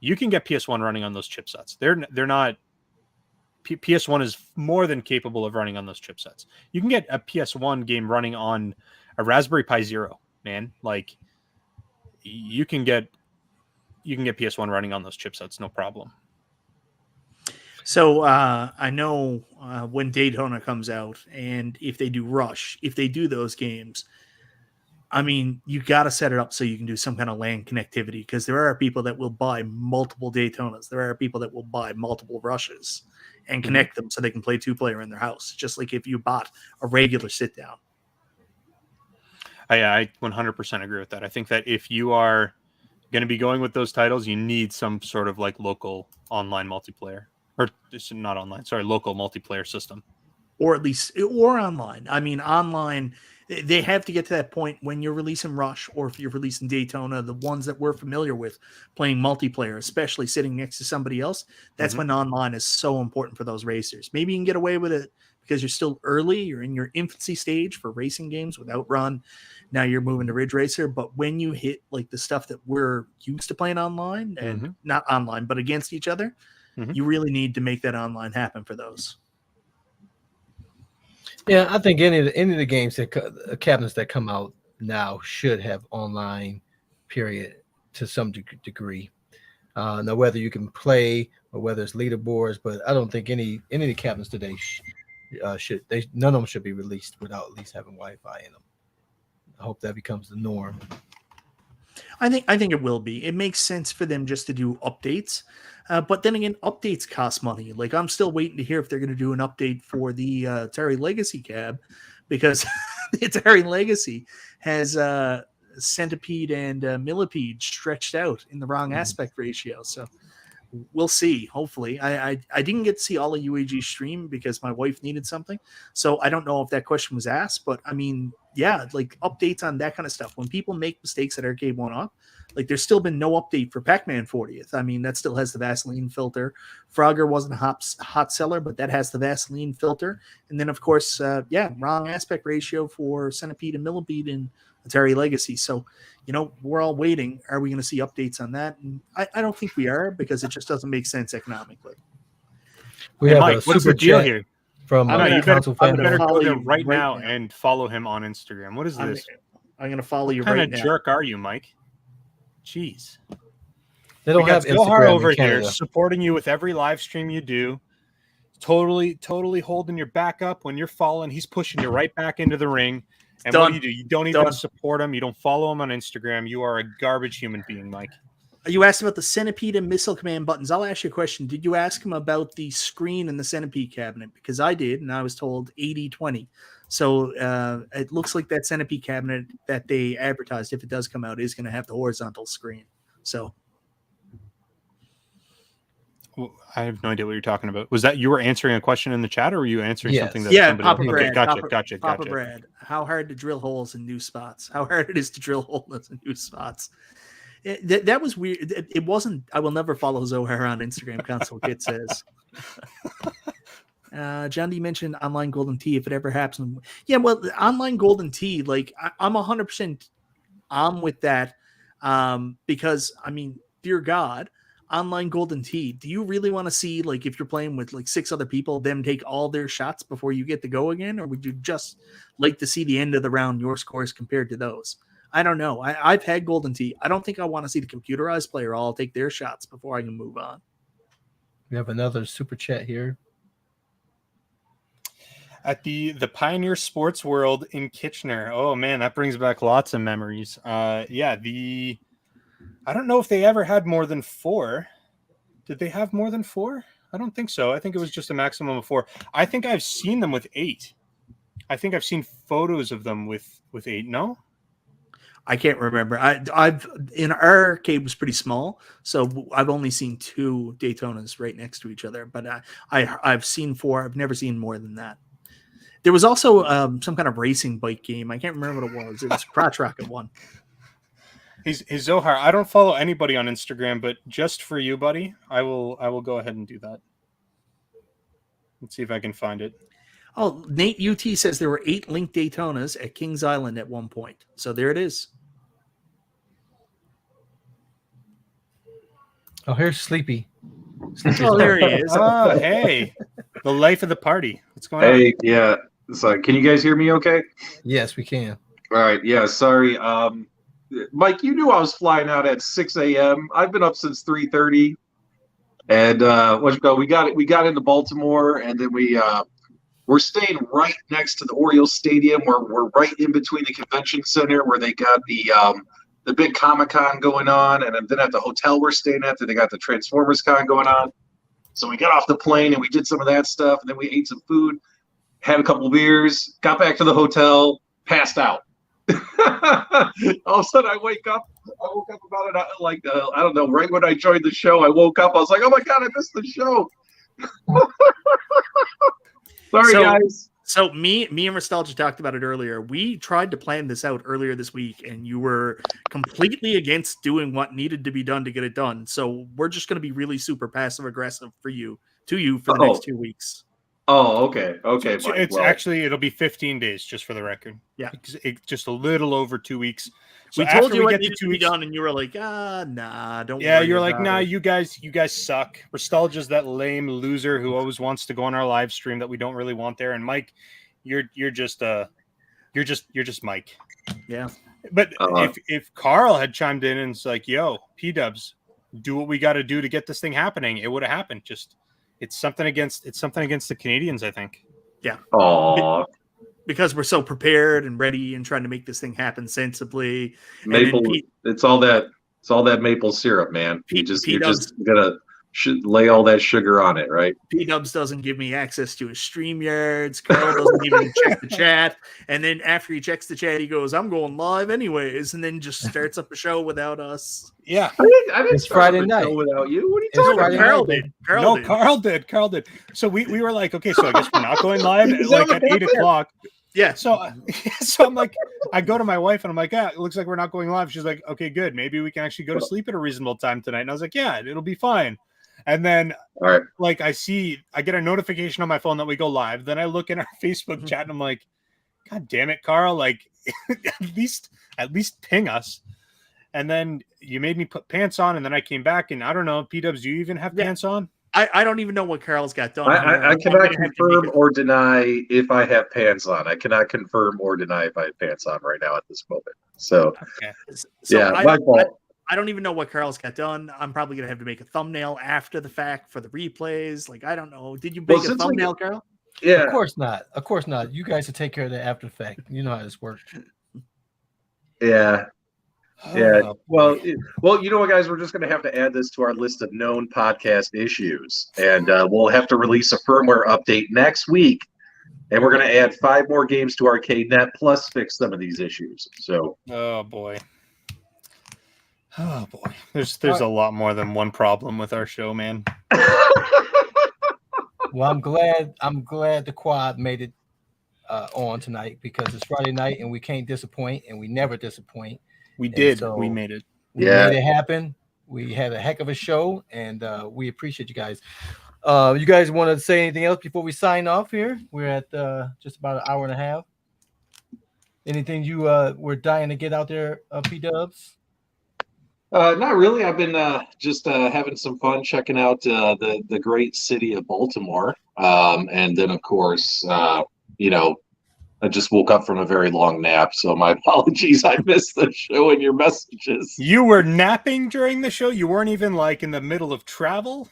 you can get PS1 running on those chipsets. They're not. PS1 is more than capable of running on those chipsets. You can get a PS1 game running on a Raspberry Pi Zero, man. Like, you can get PS1 running on those chipsets, no problem. So I know when Daytona comes out, and if they do Rush, if they do those games, I mean, you got to set it up so you can do some kind of LAN connectivity, because there are people that will buy multiple Daytonas. There are people that will buy multiple Rushes and connect them so they can play 2-player in their house, just like if you bought a regular sit down. I 100% agree with that. I think that if you are going to be going with those titles, you need some sort of like local online multiplayer, or not online, sorry, local multiplayer system. Or at least, or online. I mean, online, they have to get to that point when you're releasing Rush, or if you're releasing Daytona, the ones that we're familiar with playing multiplayer, especially sitting next to somebody else. That's when online is so important for those racers. Maybe you can get away with it because you're still early, you're in your infancy stage for racing games with Outrun. Now you're moving to Ridge Racer. But when you hit like the stuff that we're used to playing online, and not online, but against each other, you really need to make that online happen for those. Yeah, I think any of the games that cabinets that come out now should have online, period, to some degree. Now whether you can play or whether it's leaderboards, but I don't think any of the cabinets today none of them should be released without at least having Wi-Fi in them. I hope that becomes the norm. I think it will be. It makes sense for them just to do updates. But then again, updates cost money. Like, I'm still waiting to hear if they're going to do an update for the Atari Legacy cab, because the Atari Legacy has Centipede and Millipede stretched out in the wrong aspect ratio. So we'll see. Hopefully, I didn't get to see all of UAG stream because my wife needed something. So I don't know if that question was asked, but I mean, yeah, like updates on that kind of stuff. When people make mistakes at Arcade OneUp, like there's still been no update for Pac-Man 40th. I mean, that still has the Vaseline filter. Frogger wasn't a hot seller, but that has the Vaseline filter. And then, of course, wrong aspect ratio for Centipede and Millipede in Atari Legacy. So, you know, we're all waiting. Are we going to see updates on that? And I don't think we are, because it just doesn't make sense economically. We have Mike, a what's super the deal chat here? from You better follow go there you right right now now. and follow him on Instagram. What is this? I'm going to follow you What kind right of now. jerk are you, Mike? Jeez. They don't We got have Zohar Instagram over in Canada. here supporting you with every live stream you do. Totally holding your back up when you're falling. He's pushing you right back into the ring. And what do? You don't even support him. You don't follow him on Instagram. You are a garbage human being, Mike. You asked about the Centipede and Missile Command buttons. I'll ask you a question. Did you ask him about the screen in the Centipede cabinet? Because I did, and I was told 80-20. So it looks like that Centipede cabinet that they advertised, if it does come out, is going to have the horizontal screen. So I have no idea what you're talking about. Was that you were answering a question in the chat, or were you answering something that somebody Papa else? Brad, Gotcha. Papa Brad. How hard to drill holes in new spots? How hard it is to drill holes in new spots? That was weird. It wasn't. I will never follow Zohar on Instagram. Console Kid says. John D mentioned online Golden Tee if it ever happens. Yeah, well, the online Golden Tee, like I'm 100% on with that, because I mean, dear God, online Golden Tee. Do you really want to see, like, if you're playing with like 6 other people, them take all their shots before you get to go again, or would you just like to see the end of the round, your scores compared to those? I don't know. I've had Golden Tee. I don't think I want to see the computerized player all take their shots before I can move on. We have another super chat here. At the Pioneer Sports World in Kitchener. Oh man, that brings back lots of memories. I don't know if they ever had more than 4. Did they have more than 4? I don't think so. I think it was just a maximum of 4. I think I've seen them with 8. I think I've seen photos of them with 8. No? I can't remember. I've in our arcade was pretty small, so I've only seen 2 Daytonas right next to each other. But I've seen 4. I've never seen more than that. There was also some kind of racing bike game. I can't remember what it was. It was Crotch Rocket 1. He's Zohar. I don't follow anybody on Instagram, but just for you, buddy, I will go ahead and do that. Let's see if I can find it. Oh, Nate UT says there were 8 Link Daytonas at Kings Island at one point. So there it is. Oh, here's Sleepy. Oh, there he is. Oh, hey. The life of the party. What's going on? Hey, yeah. So, can you guys hear me okay? Yes, we can. All right. Yeah, sorry. Mike, you knew I was flying out at 6 a.m. I've been up since 3:30. And we got into Baltimore, and then we We're staying right next to the Orioles Stadium. We're right in between the convention center where they got the big Comic-Con going on, and then at the hotel we're staying at, they got the Transformers Con going on. So we got off the plane and we did some of that stuff, and then we ate some food, had a couple of beers, got back to the hotel, passed out. All of a sudden I woke up about it I don't know, right when I joined the show. I woke up, I was like, oh my god, I missed the show. Sorry, guys. So me and Nostalgia talked about it earlier. We tried to plan this out earlier this week, and you were completely against doing what needed to be done to get it done. So we're just going to be really super passive aggressive for you for the next 2 weeks. Oh, okay. So Mike, actually it'll be 15 days, just for the record. Yeah, just a little over 2 weeks. So we told you we what get needed to be done, and you were like, nah, don't. Yeah, worry you're like, about nah, it. you guys suck. Nostalgia's that lame loser who always wants to go on our live stream that we don't really want there. And Mike, you're just Mike. Yeah. But if Carl had chimed in and it's like, yo, P-dubs, do what we got to do to get this thing happening, it would have happened. Just it's something against the Canadians, I think. Yeah. Aw. Because we're so prepared and ready and trying to make this thing happen sensibly. Maple, it's all that maple syrup, man. You're just gonna lay all that sugar on it, right? P-Dubs doesn't give me access to his StreamYards. Carl doesn't even check the chat. And then after he checks the chat, he goes, I'm going live anyways. And then just starts up a show without us. Yeah. I didn't It's Friday night without you. What are you It's talking Friday about? night. Carl did. So we were like, okay, so I guess we're not going live like at 8:00. Yeah. So I'm like, I go to my wife and I'm like, it looks like we're not going live. She's like, okay, good. Maybe we can actually go to sleep at a reasonable time tonight. And I was like, yeah, it'll be fine. And then like I get a notification on my phone that we go live. Then I look in our Facebook chat and I'm like, God damn it, Carl, like at least ping us. And then you made me put pants on, and then I came back, and I don't know, P-dubs, do you even have pants on? I don't even know what Carl's got done. I cannot confirm or deny if I have pants on. I cannot confirm or deny if I have pants on right now at this moment. So, my fault. I don't even know what Carl's got done. I'm probably going to have to make a thumbnail after the fact for the replays. Like, I don't know. Did you make a thumbnail, Carl? Yeah. Of course not. You guys will take care of that after the fact. You know how this works. Yeah. Yeah. Well, you know what, guys? We're just going to have to add this to our list of known podcast issues, and we'll have to release a firmware update next week, and we're going to add 5 more games to ArcadeNet plus fix some of these issues. So, oh boy, there's a lot more than one problem with our show, man. Well, I'm glad the quad made it on tonight, because it's Friday night and we can't disappoint, and we never disappoint. We did. So we made it. We made it happen. We had a heck of a show, and we appreciate you guys. You guys want to say anything else before we sign off here? We're at just about an hour and a half. Anything you were dying to get out there, P-dubs? Not really. I've been just having some fun checking out the great city of Baltimore. And then, of course, I just woke up from a very long nap, so my apologies. I missed the show and your messages. You were napping during the show? You weren't even like in the middle of travel?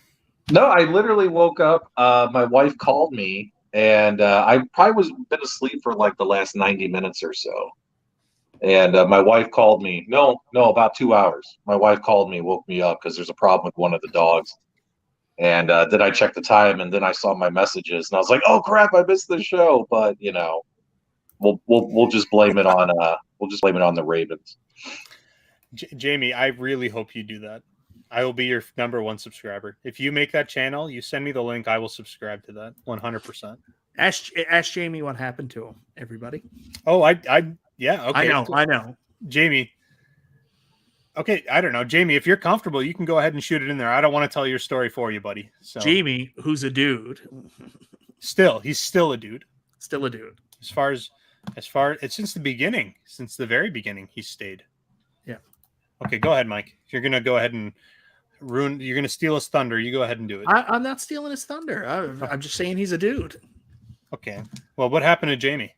No, I literally woke up. My wife called me, and I probably been asleep for like the last 90 minutes or so. And my wife called me. No, about 2 hours. My wife called me, woke me up because there's a problem with one of the dogs. And then I checked the time, and then I saw my messages, and I was like, "Oh crap, I missed the show." But we'll just blame it on the Ravens. Jamie, I really hope you do that. I will be your #1 subscriber. If you make that channel, you send me the link, I will subscribe to that 100%. Ask Jamie what happened to him, everybody. Oh, yeah, okay. I know. Jamie. Okay, I don't know. Jamie, if you're comfortable, you can go ahead and shoot it in there. I don't want to tell your story for you, buddy. So Jamie, who's a dude. He's still a dude. Still a dude. As far it's since the very beginning, he's stayed. Yeah. Okay, go ahead, Mike. If you're gonna go ahead and you're gonna steal his thunder, you go ahead and do it. I'm not stealing his thunder. I'm just saying he's a dude. Okay. Well, what happened to Jamie?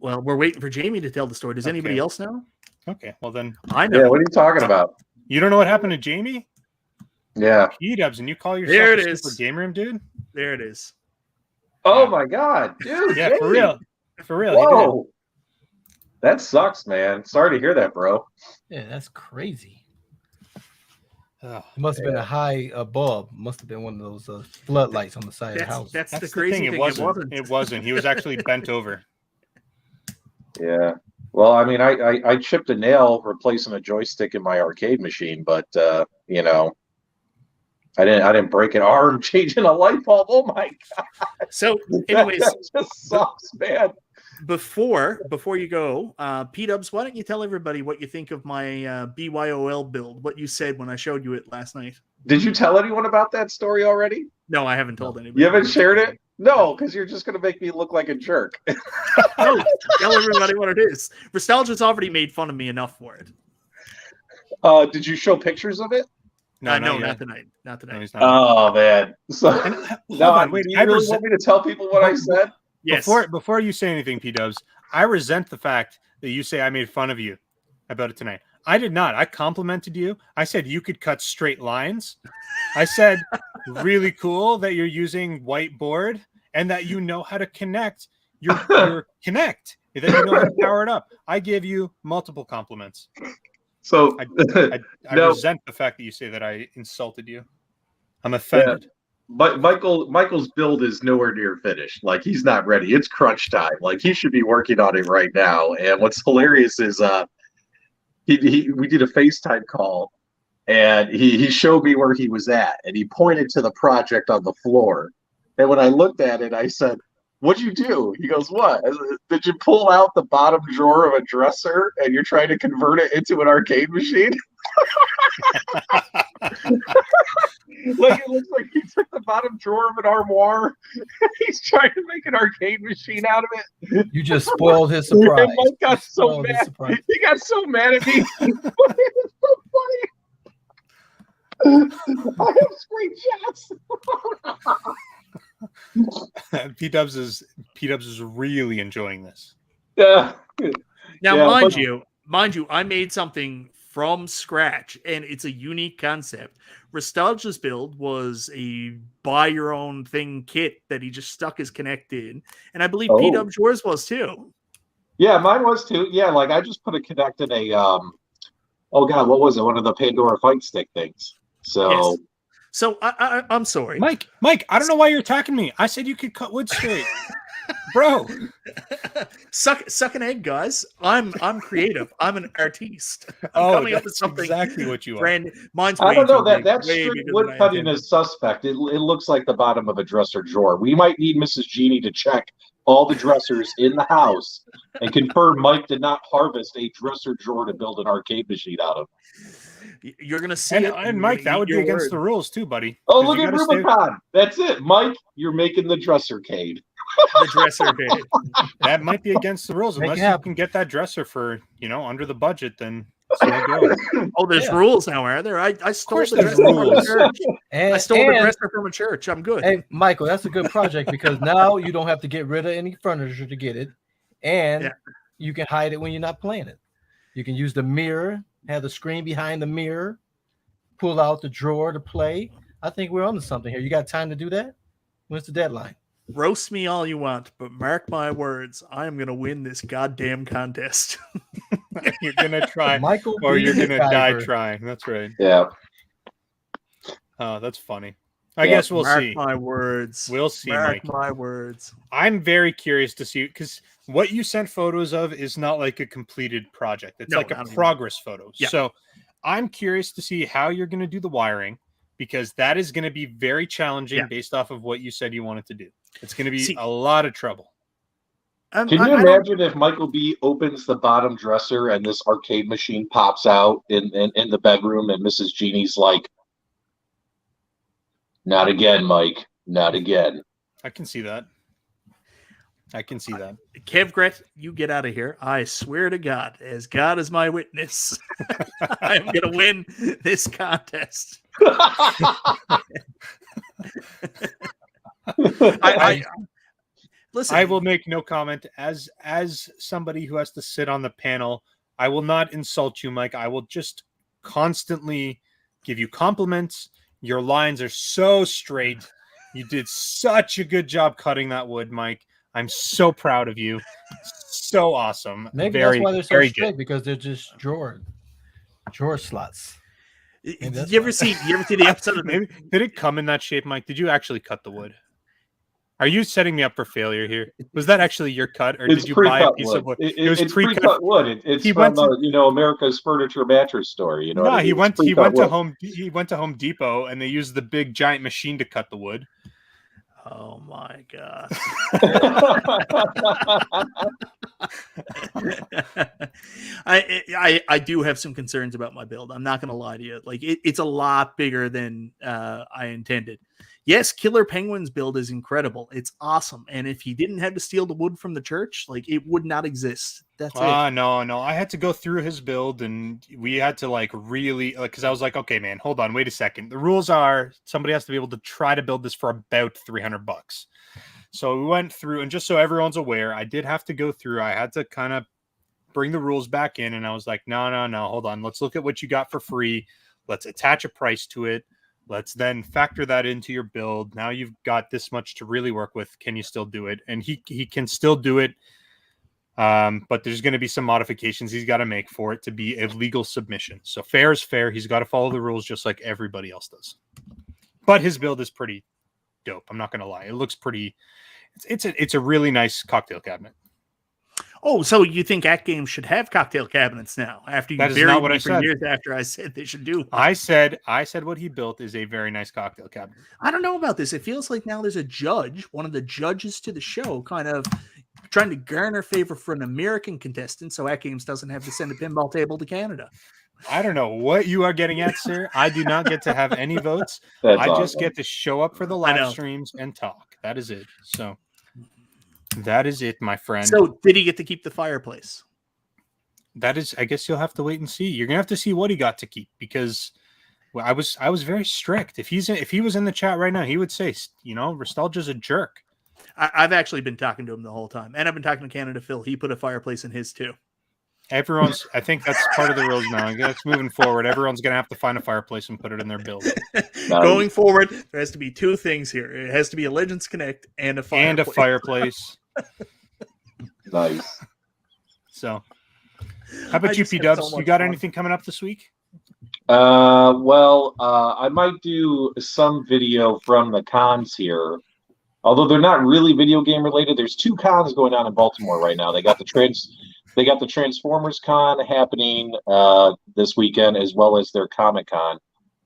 Well, we're waiting for Jamie to tell the story. Does anybody else know? Okay. Well, then I know. Yeah. What are you talking about? You don't know what happened to Jamie? Yeah. P-dubs, and you call There yourself it a is. Super Gameroom Dude? There it is. Oh Yeah. my god, dude! Yeah, Jamie. for real. For real. He did. Whoa, that sucks, man. Sorry to hear that, bro. Yeah, that's crazy. Oh, It must have been a high bulb. Must have been one of those floodlights on the side of the house. That's the that's the crazy thing. thing. It wasn't. He was actually bent over. Yeah. Well, I mean, I chipped a nail replacing a joystick in my arcade machine, but you know, I didn't break an arm changing a light bulb. Oh my So, god, anyways, that just sucks, man. before you go, P-Dubs, why don't you tell everybody what you think of my BYOL build? What you said when I showed you it last night. Did you tell anyone about that story already? No, I haven't told anybody. You haven't shared it? No, because you're just gonna make me look like a jerk. No, tell everybody what it is. Nostalgia's already made fun of me enough for it. Did you show pictures of it? No, not not yet. tonight. Not No, tonight. he's not. Oh man. So And, hold no, on, wait. do you really want me to tell people what I said? Yes. Before you say anything, P-Dubs, I resent the fact that you say I made fun of you about it tonight. I did not. I complimented you. I said you could cut straight lines. I said really cool that you're using whiteboard and that you know how to connect your Kinect, that you know how to power it up. I gave you multiple compliments. So I No. resent the fact that you say that I insulted you. I'm offended. But Michael's build is nowhere near finished. Like he's not ready. It's crunch time. Like he should be working on it right now. And what's hilarious is we did a FaceTime call and he showed me where he was at and he pointed to the project on the floor. And when I looked at it, I said, "What'd you do?" He goes, "What? Did you pull out the bottom drawer of a dresser and you're trying to convert it into an arcade machine?" Like it looks like he took the bottom drawer of an armoire. He's trying to make an arcade machine out of it. You just spoiled his surprise. And Mike got so Spoiled his mad. surprise. He got so mad at me. It was so funny. I have screenshots. P-Dubs is really enjoying this. Yeah. Now, Yeah, mind you, I made something from scratch, and it's a unique concept. Nostalgia's build was a buy your own thing kit that he just stuck his Kinect in, and I believe Oh. P-Dubs yours was too. Yeah, mine was too. Yeah, like I just put a Kinect in a oh god, what was it? One of the Pandora fight stick things. So Yes. So I'm sorry, Mike, I don't know why you're attacking me. I said you could cut wood straight. Bro. suck an egg, guys. I'm creative. I'm an artiste. I'm Oh, coming up with that's something exactly what you are. brand. Mine's I way don't know too that big, that way strict bigger wood than I cutting intended. is suspect. It looks like the bottom of a dresser drawer. We might need Mrs. Jeannie to check all the dressers in the house and confirm Mike did not harvest a dresser drawer to build an arcade machine out of. You're gonna see And, it, and Mike, that would be against the rules too, buddy. Oh, 'Cause look you at gotta stay- Rubicon. That's it, Mike. You're making the dresser cade. the dresser bid. That might be against the rules Make it unless you happen. can get that dresser for under the budget. Then it's no go. Oh, there's Yeah. rules now, are there? I stole course the there's dresser from a rules. church. And, I stole the and- dresser from a church. I'm good. Hey, Michael, that's a good project because now you don't have to get rid of any furniture to get it, and Yeah. you can hide it when you're not playing it. You can use the mirror, have the screen behind the mirror, pull out the drawer to play. I think we're onto something here. You got time to do that? When's the deadline? Roast me all you want, but mark my words, I am gonna win this goddamn contest. You're gonna try, Michael, or B. you're gonna die MacGyver. trying. That's right. Yeah. Oh, that's funny. I Yeah, guess we'll mark see. my words. We'll see, Mark Mike. my words. I'm very curious to see because what you sent photos of is not like a completed project. It's No, like not a even. progress photo. Yeah. So I'm curious to see how you're going to do the wiring because that is going to be very challenging Yeah. based off of what you said you wanted to do. It's going to be See- a lot of trouble. Can you I don't- imagine if Michael B opens the bottom dresser and this arcade machine pops out in the bedroom and Mrs. Jeannie's like, "Not again, Mike. Not again." I can see that. I can see that. Kev Gret, you get out of here. I swear to God, as God is my witness, I'm gonna win this contest. I listen. I will make no comment as somebody who has to sit on the panel. I will not insult you, Mike. I will just constantly give you compliments. Your lines are so straight. You did such a good job cutting that wood, Mike. I'm so proud of you. So awesome. Maybe Very, that's why they're so very strict, good. because they're just drawer slots. Maybe that's Did you ever why. see the episode of Maybe did it come in that shape, Mike? Did you actually cut the wood? Are you setting me up for failure here? Was that actually your cut, or It's did you buy a pre-cut piece wood. of wood? It's pre-cut. pre-cut wood. It's He from went to- America's Furniture Mattress Store. You know what No, I mean? he It's went pre-cut to wood. He went to Home Depot, and they used the big giant machine to cut the wood. Oh my god. I do have some concerns about my build. I'm not going to lie to you. Like it's a lot bigger than I intended. Yes, Killer Penguin's build is incredible. It's awesome. And if he didn't have to steal the wood from the church, like it would not exist. That's it. No. I had to go through his build, and we had to like really, because I was like, okay, man, hold on, wait a second. The rules are somebody has to be able to try to build this for about $300. So we went through, and just so everyone's aware, I did have to go through. I had to kind of bring the rules back in, and I was like, no, hold on. Let's look at what you got for free. Let's attach a price to it. Let's then factor that into your build. Now you've got this much to really work with. Can you still do it? And he can still do it. But there's going to be some modifications he's got to make for it to be a legal submission. So fair is fair. He's got to follow the rules just like everybody else does. But his build is pretty dope. I'm not going to lie. It looks pretty. It's a really nice cocktail cabinet. Oh, so you think Act Games should have cocktail cabinets now? After you That is buried not what me I for said. years after I said they should do one. I said what he built is a very nice cocktail cabinet. I don't know about this. It feels like now there's a judge, one of the judges to the show, kind of trying to garner favor for an American contestant, so Act Games doesn't have to send a pinball table to Canada. I don't know what you are getting at, sir. I do not get to have any votes. That's I just awesome. get to show up for the I know. live streams and talk. That is it. So that is it, my friend. So did he get to keep the fireplace? That is, I guess you'll have to wait and see. You're gonna have to see what he got to keep, because I was very strict. If he was in the chat right now, he would say, Nostalgia's a jerk. I've actually been talking to him the whole time, and I've been talking to Canada Phil. He put a fireplace in his too. I think that's part of the rules now. I guess moving forward, everyone's gonna have to find a fireplace and put it in their build. Going forward, there has to be two things here. It has to be a Legends Connect and a fireplace. Nice. So, how about I you, just had P-Dubs? so You much got fun. anything coming up this week? I might do some video from the cons here. Although they're not really video game related. There's two cons going on in Baltimore right now. They got the Transformers Con happening this weekend, as well as their Comic Con,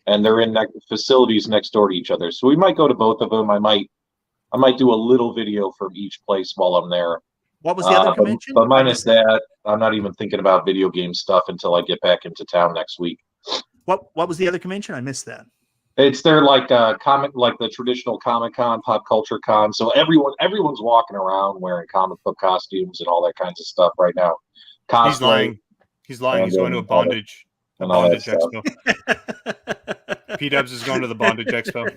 and they're in facilities next door to each other. So we might go to both of them. I might do a little video from each place while I'm there. What was the other convention? But minus that, I'm not even thinking about video game stuff until I get back into town next week. What was the other convention? I missed that. It's their like the traditional Comic Con, pop culture con. So everyone's walking around wearing comic book costumes and all that kinds of stuff right now. Cosplay. He's lying. He's going to a bondage expo. P-Dubs is going to the bondage expo.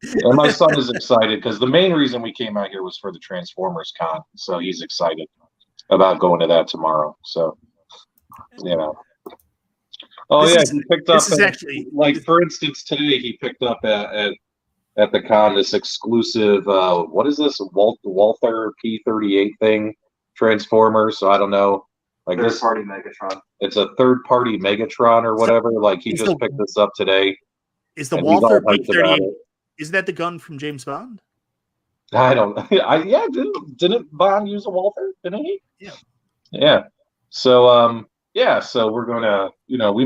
Yeah. And my son is excited because the main reason we came out here was for the Transformers con. So he's excited about going to that tomorrow. So, Oh, he picked up. For instance, today he picked up at the con this exclusive. What is this? Walther P38 thing, Transformers. So I don't know. Third-party Megatron. It's a third-party Megatron or whatever. He just picked this up today. Is the Walther P38? Is that the gun from James Bond? I don't. Didn't Bond use a Walther? Didn't he? Yeah. Yeah. So so we're gonna, we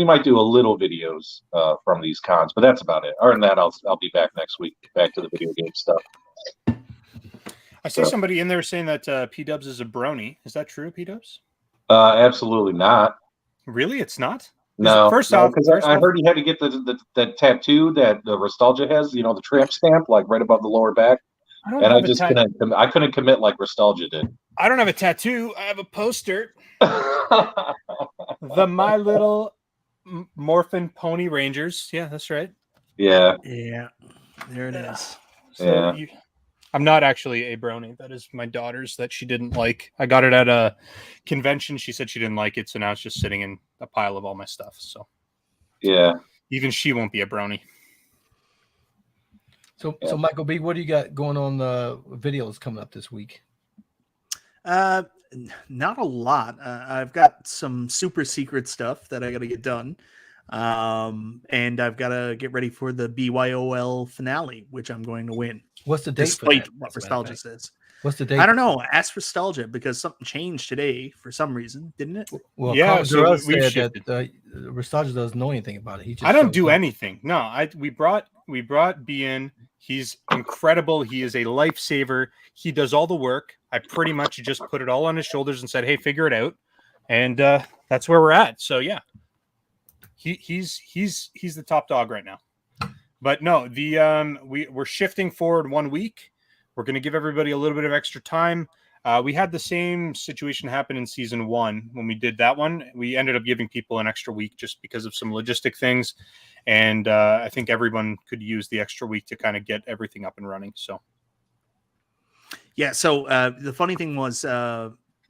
might do a little videos from these cons, but that's about it. Other than that, I'll be back next week, back to the video game stuff. I see somebody in there saying that P-Dubs is a brony. Is that true, P-Dubs? Absolutely not. Really, it's not. No. First off, I heard he had to get the tattoo that the Nostalgia has. The tramp stamp, right above the lower back. I couldn't commit like Nostalgia did. I don't have a tattoo. I have a poster. The My Little Morphin Pony Rangers. Yeah, that's right. Yeah. Yeah. There it is. So I'm not actually a brony. That is my daughter's that she didn't like. I got it at a convention. She said she didn't like it, so now it's just sitting in a pile of all my stuff. So yeah, even she won't be a brony. So Michael B, what do you got going on videos coming up this week? Not a lot. I've got some super secret stuff that I got to get done. And I've got to get ready for the BYOL finale, which I'm going to win. What's the date despite for that? what Nostalgia says. What's the date? I don't know. Ask for Nostalgia because something changed today for some reason, didn't it? Well, yeah, so we said that Nostalgia doesn't know anything about it. He just I don't do anything. No, we brought B in. He's incredible. He is a lifesaver. He does all the work. I pretty much just put it all on his shoulders and said, "Hey, figure it out." And that's where we're at. So yeah, he's the top dog right now. But no, we're shifting forward 1 week. We're going to give everybody a little bit of extra time. We had the same situation happen in season 1 when we did that one. We ended up giving people an extra week just because of some logistic things. And I think everyone could use the extra week to kind of get everything up and running. So, yeah. So the funny thing was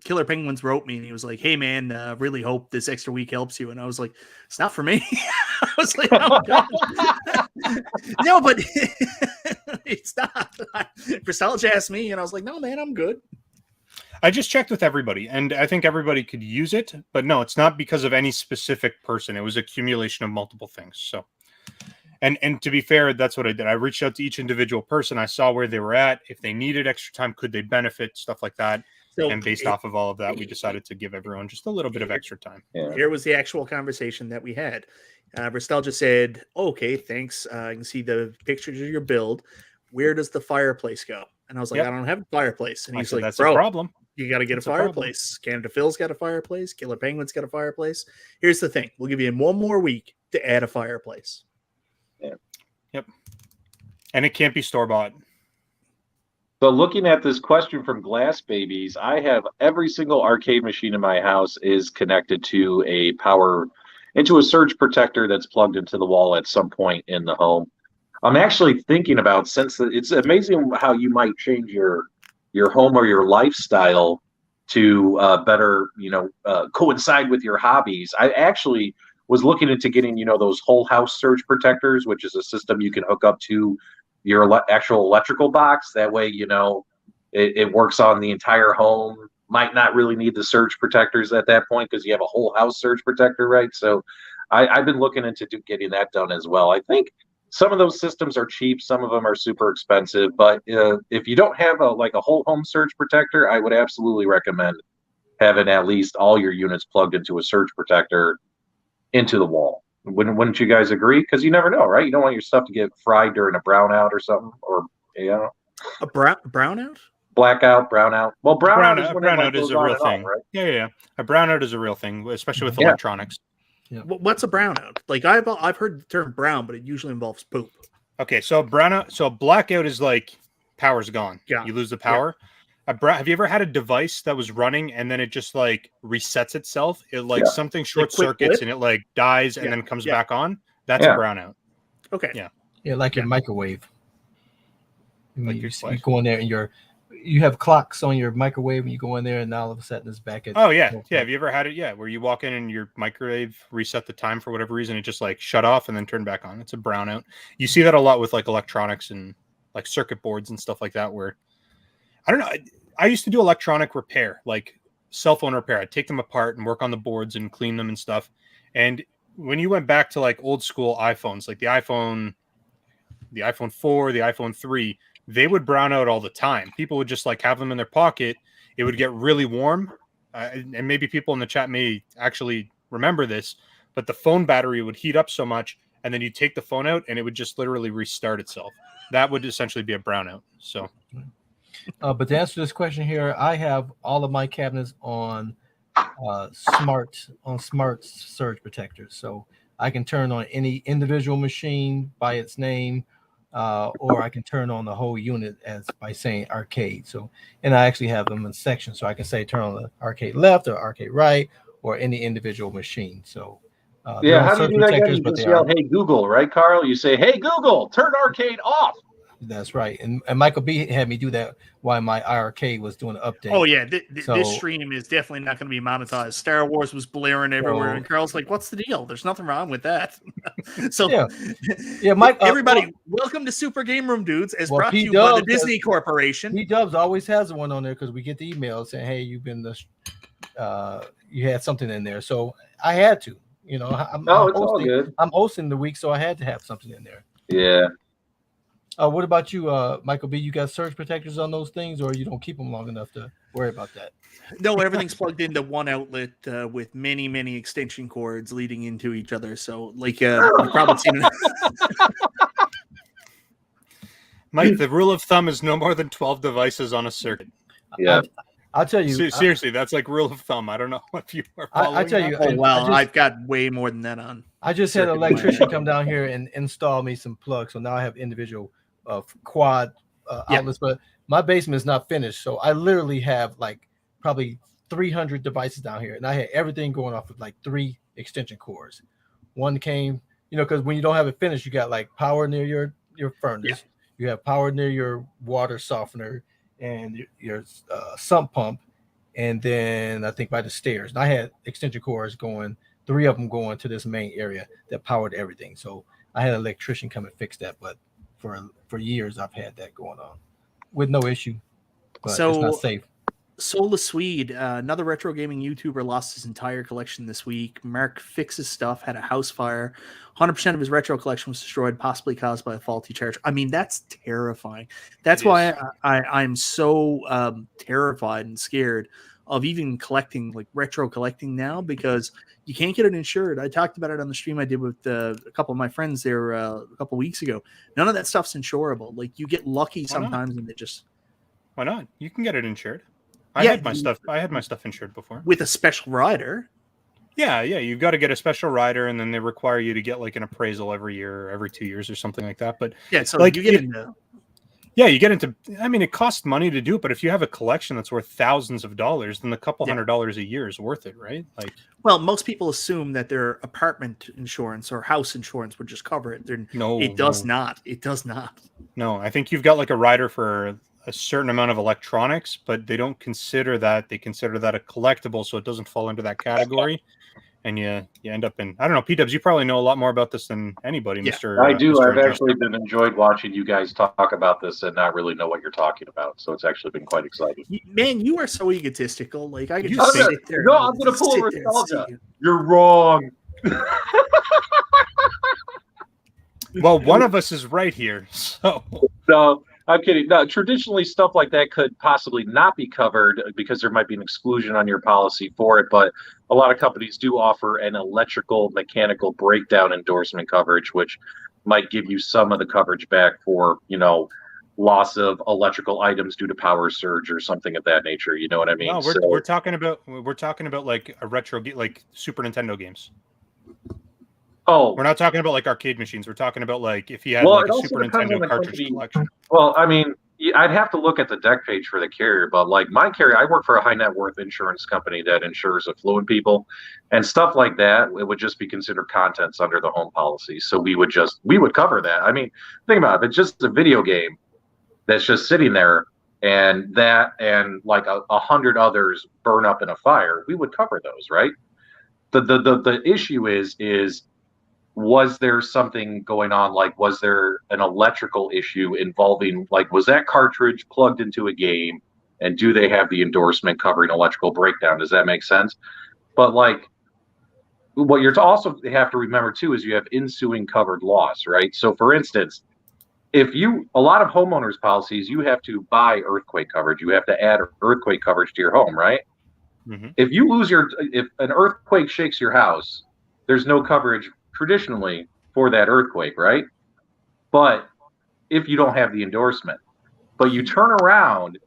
Killer Penguins wrote me and he was like, "Hey man, really hope this extra week helps you." And I was like, "It's not for me." I was like, "Oh, God." No, but it's not. Nostalgia asked me and I was like, "No, man, I'm good." I just checked with everybody and I think everybody could use it, but no, it's not because of any specific person. It was accumulation of multiple things. So, and to be fair, that's what I did. I reached out to each individual person. I saw where they were at. If they needed extra time, could they benefit, stuff like that. So, and based off of all of that, we decided to give everyone just a little bit of extra time. Yeah. Here was the actual conversation that we had. Nostalgia said, "Okay, thanks. I can see the pictures of your build. Where does the fireplace go?" And I was like, "I don't have a fireplace." And he's like, "That's "Bro, a problem. You got to get a fireplace. Canada Phil's got a fireplace. Killer Penguin's got a fireplace. Here's the thing. We'll give you 1 more week to add a fireplace." Yeah. Yep. And it can't be store-bought. So looking at this question from Glass Babies, I have every single arcade machine in my house is connected to into a surge protector that's plugged into the wall at some point in the home. I'm actually thinking about, since it's amazing how you might change your home or your lifestyle to better, coincide with your hobbies. I actually was looking into getting, those whole house surge protectors, which is a system you can hook up to your actual electrical box. That way, it works on the entire home. Might not really need the surge protectors at that point because you have a whole house surge protector, right? So I've been looking into getting that done as well. I think some of those systems are cheap. Some of them are super expensive. But if you don't have a whole home surge protector, I would absolutely recommend having at least all your units plugged into a surge protector into the wall. Wouldn't you guys agree? Because you never know, right? You don't want your stuff to get fried during a brownout or something, or a brownout, blackout, brownout. Well, brownout is a real thing, right? Yeah. A brownout is a real thing, especially with electronics. Yeah. What's a brownout? Like I've heard the term brown, but it usually involves poop. Okay, so brownout, so blackout is like power's gone. Yeah, you lose the power. Yeah. Have you ever had a device that was running and then it just like resets itself? It something short circuits and it dies and then comes back on. That's a brownout. Okay. Yeah, like your microwave. You go in there and you have clocks on your microwave and you go in there and all of a sudden it's back at. Oh yeah. Have you ever had it? Yeah, where you walk in and your microwave reset the time for whatever reason, it just shut off and then turned back on. It's a brownout. You see that a lot with electronics and circuit boards and stuff like that. Where I don't know. I used to do electronic repair, like cell phone repair. I'd take them apart and work on the boards and clean them and stuff. And when you went back to old school iPhones, like the iPhone 4, the iPhone 3, they would brown out all the time. People would just have them in their pocket. It would get really warm. And maybe people in the chat may actually remember this, but the phone battery would heat up so much. And then you take the phone out and it would just literally restart itself. That would essentially be a brownout. So. But to answer this question here, I have all of my cabinets on smart surge protectors, so I can turn on any individual machine by its name, or I can turn on the whole unit by saying arcade. So, and I actually have them in sections, so I can say turn on the arcade left or arcade right or any individual machine. So, how do you do that? You just yell, "Hey Google," right, Carl? You say, "Hey Google, turn arcade off." That's right. And Michael B had me do that while my IRK was doing an update. Oh yeah, So- this stream is definitely not going to be monetized. Star Wars was blaring everywhere, and Carl's like, "What's the deal? There's nothing wrong with that." So yeah, Mike. Everybody, welcome to Super Gameroom Dudes, as brought to you by the Disney Corporation. P-Dubs always has one on there because we get the email saying, "Hey, you've been you had something in there." So I had to, it's all good. I'm hosting the week, so I had to have something in there. Yeah. What about you, Michael B? You got surge protectors on those things, or you don't keep them long enough to worry about that? No, everything's plugged into one outlet with many, many extension cords leading into each other. So, like, you've probably seen it. Mike, the rule of thumb is no more than 12 devices on a circuit. Yeah. I'll tell you. Seriously, that's like rule of thumb. I don't know if you are following I tell you. Oh, wow. I've got way more than that on. I just had an electrician come down here and install me some plugs. So now I have individual quad outlets, but my basement is not finished. So I literally have like probably 300 devices down here. And I had everything going off with like 3 extension cords. One came, because when you don't have it finished, you got like power near your furnace. Yeah. You have power near your water softener and your sump pump. And then I think by the stairs. And I had extension cords going, 3 of them going to this main area that powered everything. So I had an electrician come and fix that. But for years, I've had that going on with no issue. But it's not safe. Sola Swede, another retro gaming YouTuber, lost his entire collection this week. Mark fixes stuff, had a house fire. 100% of his retro collection was destroyed, possibly caused by a faulty charge. I mean, that's terrifying. That's why I'm so terrified and scared of even collecting, like retro collecting now, because you can't get it insured. I talked about it on the stream I did with a couple of my friends there a couple of weeks ago. None of that stuff's insurable. Like, you get lucky sometimes and they just... Why not? You can get it insured. I had my stuff insured before with a special rider. Yeah, you've got to get a special rider, and then they require you to get like an appraisal every year, or every 2 years, or something like that. But yeah, so like you get into. Yeah, you get into. I mean, it costs money to do it, but if you have a collection that's worth thousands of dollars, then the couple $100 a year is worth it, right? Like, well, most people assume that their apartment insurance or house insurance would just cover it. It does not. It does not. No, I think you've got like a rider for a certain amount of electronics, but they don't consider that. They consider that a collectible, so it doesn't fall into that category. And you end up in, I don't know, P-Dubs, you probably know a lot more about this than anybody, Mr. I do. Mr. I've actually been enjoyed watching you guys talk about this and not really know what you're talking about. So it's actually been quite exciting. Man, you are so egotistical. Like, I could just sit there. No, I'm going to pull a nostalgia. You're wrong. Well, one of us is right here. So no, I'm kidding. No, traditionally, stuff like that could possibly not be covered because there might be an exclusion on your policy for it. But a lot of companies do offer an electrical mechanical breakdown endorsement coverage, which might give you some of the coverage back for, loss of electrical items due to power surge or something of that nature. You know what I mean? No, we're talking about like a retro, like Super Nintendo games. Oh, we're not talking about like arcade machines. We're talking about like if you had like a Super Nintendo cartridge collection. Well, I mean, I'd have to look at the deck page for the carrier, but like my carrier, I work for a high net worth insurance company that insures affluent people and stuff like that. It would just be considered contents under the home policy. So we would cover that. I mean, think about it. If it's just a video game that's just sitting there and like 100 others burn up in a fire, we would cover those, right? The issue is was there something going on? Like, was there an electrical issue involving, like, was that cartridge plugged into a game and do they have the endorsement covering electrical breakdown? Does that make sense? But like, what you're also have to remember too, is you have ensuing covered loss, right? So for instance, a lot of homeowners policies, you have to buy earthquake coverage. You have to add earthquake coverage to your home, right? Mm-hmm. If an earthquake shakes your house, there's no coverage traditionally for that earthquake, right? But if you don't have the endorsement, but you turn around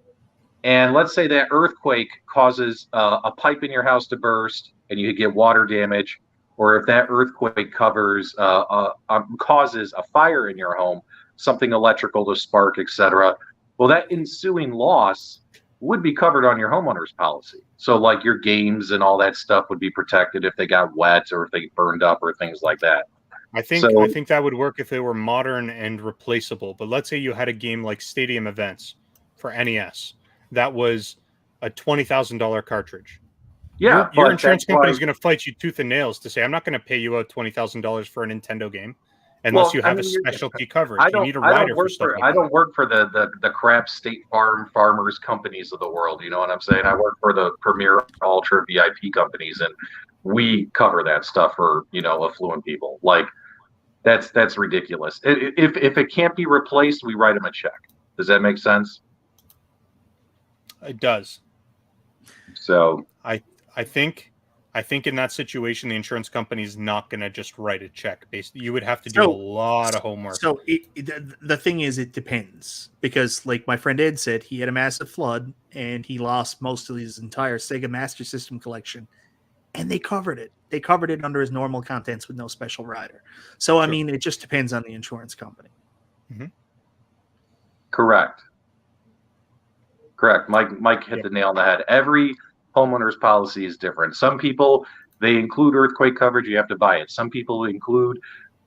and let's say that earthquake causes a pipe in your house to burst and you get water damage, or if that earthquake causes a fire in your home, something electrical to spark, etc. Well, that ensuing loss would be covered on your homeowner's policy. So like your games and all that stuff would be protected if they got wet or if they burned up or things like that. I think that would work if they were modern and replaceable. But let's say you had a game like Stadium Events for NES that was a $20,000 cartridge. Yeah, your but insurance that's why- company is going to fight you tooth and nails to say, I'm not going to pay you out $20,000 for a Nintendo game unless you have a specialty coverage. You need a rider for stuff like that. I don't work for the crap State Farm farmers companies of the world. You know what I'm saying? I work for the premier ultra VIP companies, and we cover that stuff for affluent people. Like that's ridiculous. If it can't be replaced, we write them a check. Does that make sense? It does. So I think in that situation, the insurance company is not going to just write a check. You would have to do a lot of homework. So the thing is, it depends, because like my friend Ed said, he had a massive flood and he lost most of his entire Sega Master System collection, and they covered it. They covered it under his normal contents with no special rider. So I mean, it just depends on the insurance company. Mm-hmm. Correct. Mike hit the nail on the head. Every homeowner's policy is different. Some people, they include earthquake coverage, you have to buy it. Some people include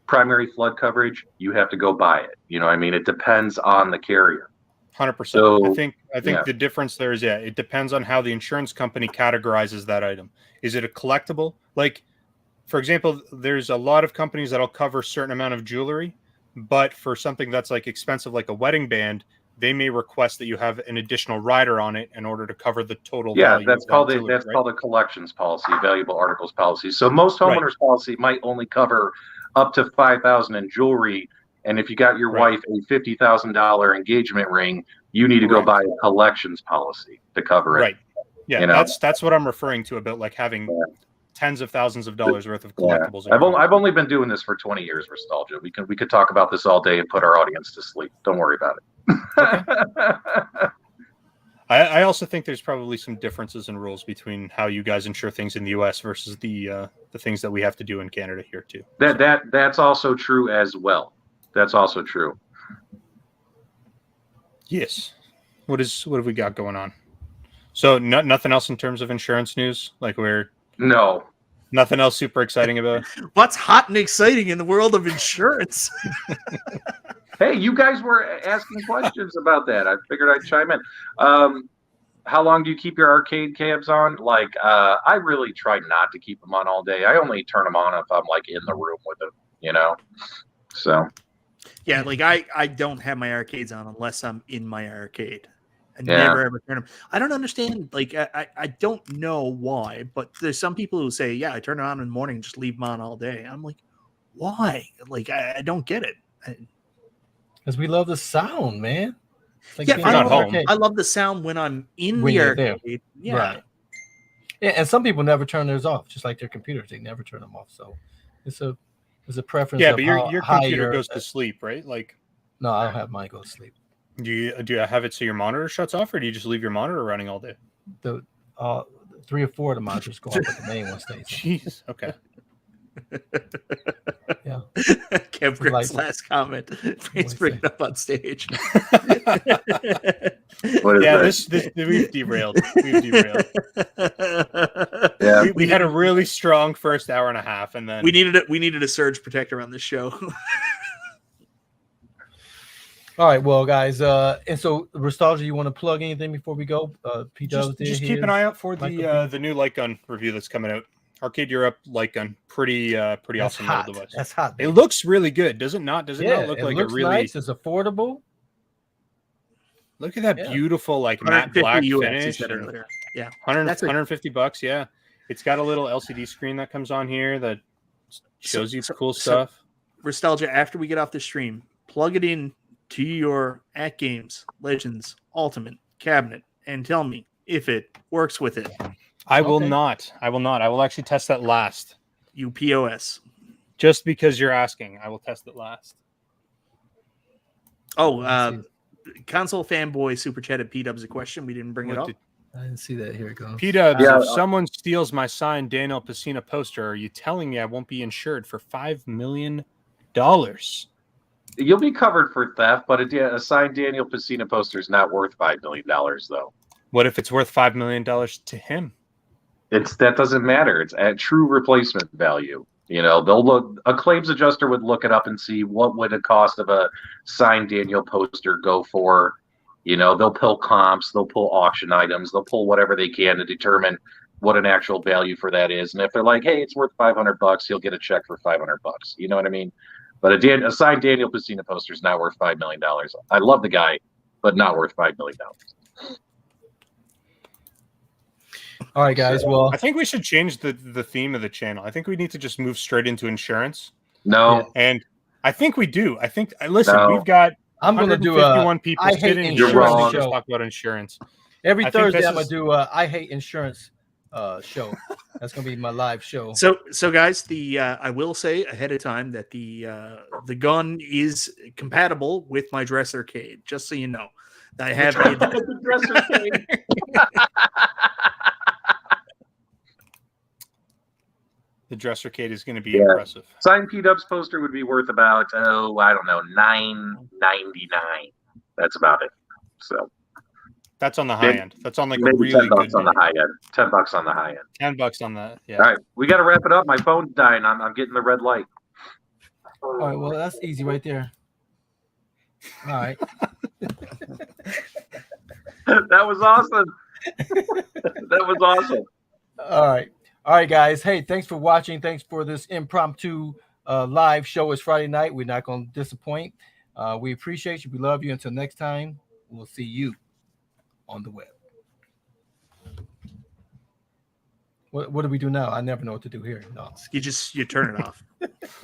primary flood coverage, you have to go buy it. You know what I mean? It depends on the carrier. 100%. So, I think the difference there is, it depends on how the insurance company categorizes that item. Is it a collectible? Like, for example, there's a lot of companies that'll cover a certain amount of jewelry, but for something that's like expensive, like a wedding band, they may request that you have an additional rider on it in order to cover the total value. That's called a collections policy, valuable articles policy. So most homeowners policy might only cover up to $5,000 in jewelry, and if you got your wife a $50,000 engagement ring, you need to go buy a collections policy to cover it. Right. Yeah, that's what I'm referring to about like having tens of thousands of dollars worth of collectibles. I've only been doing this for 20 years, Nostalgia. We could talk about this all day and put our audience to sleep. Don't worry about it. Okay. I also think there's probably some differences in rules between how you guys insure things in the U.S. versus the things that we have to do in Canada here too. That's also true as well. That's also true. Yes. What have we got going on? So nothing else in terms of insurance news? Like nothing else super exciting about? What's hot and exciting in the world of insurance? Hey, you guys were asking questions about that. I figured I'd chime in. How long do you keep your arcade cabs on? Like, I really try not to keep them on all day. I only turn them on if I'm like in the room with them, So. Yeah, like I don't have my arcades on unless I'm in my arcade. I never ever turn them. I don't understand. Like, I don't know why, but there's some people who say, yeah, I turn it on in the morning and just leave them on all day. I'm like, why? Like, I don't get it. Because we love the sound, man. Like I love the sound when I'm in the arcade. Yeah. Right. Yeah, and some people never turn theirs off, just like their computers. They never turn them off. So it's a preference. Yeah, but your computer goes to sleep, right? Like, no, I don't have mine go to sleep. Do you have it so your monitor shuts off, or do you just leave your monitor running all day? The 3 or 4 of the monitors go off, but the main one stays on. Jeez. Okay. Yeah. Kev Griff's last comment. Please bring it up on stage. We've derailed. Yeah. We had a really strong first hour and a half, and then we needed a surge protector on this show. All right, well, guys, and so Nostalgia, you want to plug anything before we go? Just keep an eye out for the new light gun review that's coming out. Arcade Europe light gun, pretty awesome little device. That's hot. It looks really good, does it not? Does it not look like a really nice? It's affordable. Look at that beautiful like matte black finish. Yeah, $150. Yeah, it's got a little LCD screen that comes on here that shows you cool stuff. Nostalgia. After we get off the stream, plug it in to your At Games Legends Ultimate cabinet and tell me if it works with it. I will not. I will actually test that last. UPOS. Just because you're asking, I will test it last. Oh, console fanboy super chatted P-Dubs a question. We didn't bring it up. I didn't see that. Here it goes. P-Dubs, if someone steals my signed Daniel Pacina poster, are you telling me I won't be insured for $5 million? You'll be covered for theft, but a signed Daniel Pacina poster is not worth $5 million, though. What if it's worth $5 million to him? That doesn't matter. It's at true replacement value. You know, they'll look. A claims adjuster would look it up and see what would the cost of a signed Daniel poster go for. You know, they'll pull comps, they'll pull auction items, they'll pull whatever they can to determine what an actual value for that is. And if they're like, hey, it's worth $500, you'll get a check for $500. You know what I mean? But a signed Daniel Pesina poster is not worth $5 million. I love the guy, but not worth $5 million. All right, guys. Well, I think we should change the theme of the channel. I think we need to just move straight into insurance. No, And I think we do. I think listen, No. we've got I'm going to do 151 people I hate sitting here insurance ready to show. just talk about insurance. every I think Thursday this I'm going is- to do I hate insurance show. That's going to be my live show. So guys, the I will say ahead of time that the gun is compatible with my Dressercade. Just so you know, I have the dresser The Dressercade is going to be Yeah. impressive. signed P-Dubs poster would be worth about I don't know, $9.99. That's about it. So That's on the high Maybe- end. That's on like a maybe really $10 good on the high end. $10 on the high end. $10 on that. Yeah. All right, we got to wrap it up. My phone's dying. I'm getting the red light. All right. Well, that's easy right there. All right. That was awesome. That was awesome. All right. All right, guys. Hey, thanks for watching. Thanks for this impromptu live show. It's Friday night. We're not going to disappoint. We appreciate you. We love you. Until next time, we'll see you on the web. What do we do now? I never know what to do here. No. you turn it off.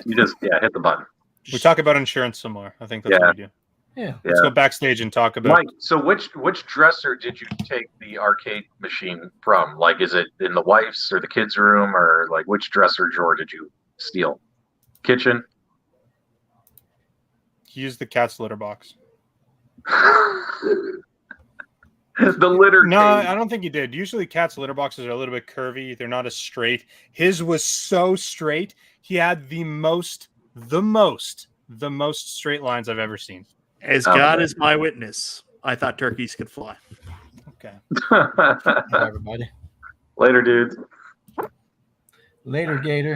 You just hit the button. We talk about insurance some more. I think that's Yeah. what we do. Yeah. Let's go backstage and talk about Mike, so which dresser did you take the arcade machine from? Like, is it in the wife's or the kids' room, or like which dresser drawer did you steal? Kitchen. use the cat's litter box. The litter. No, cage. I don't think you did. Usually cats' litter boxes are a little bit curvy. They're not as straight. His was so straight. He had the most straight lines I've ever seen. As Okay. God is my witness, I thought turkeys could fly. Okay. Bye, everybody. Later, dudes. Later, Gator.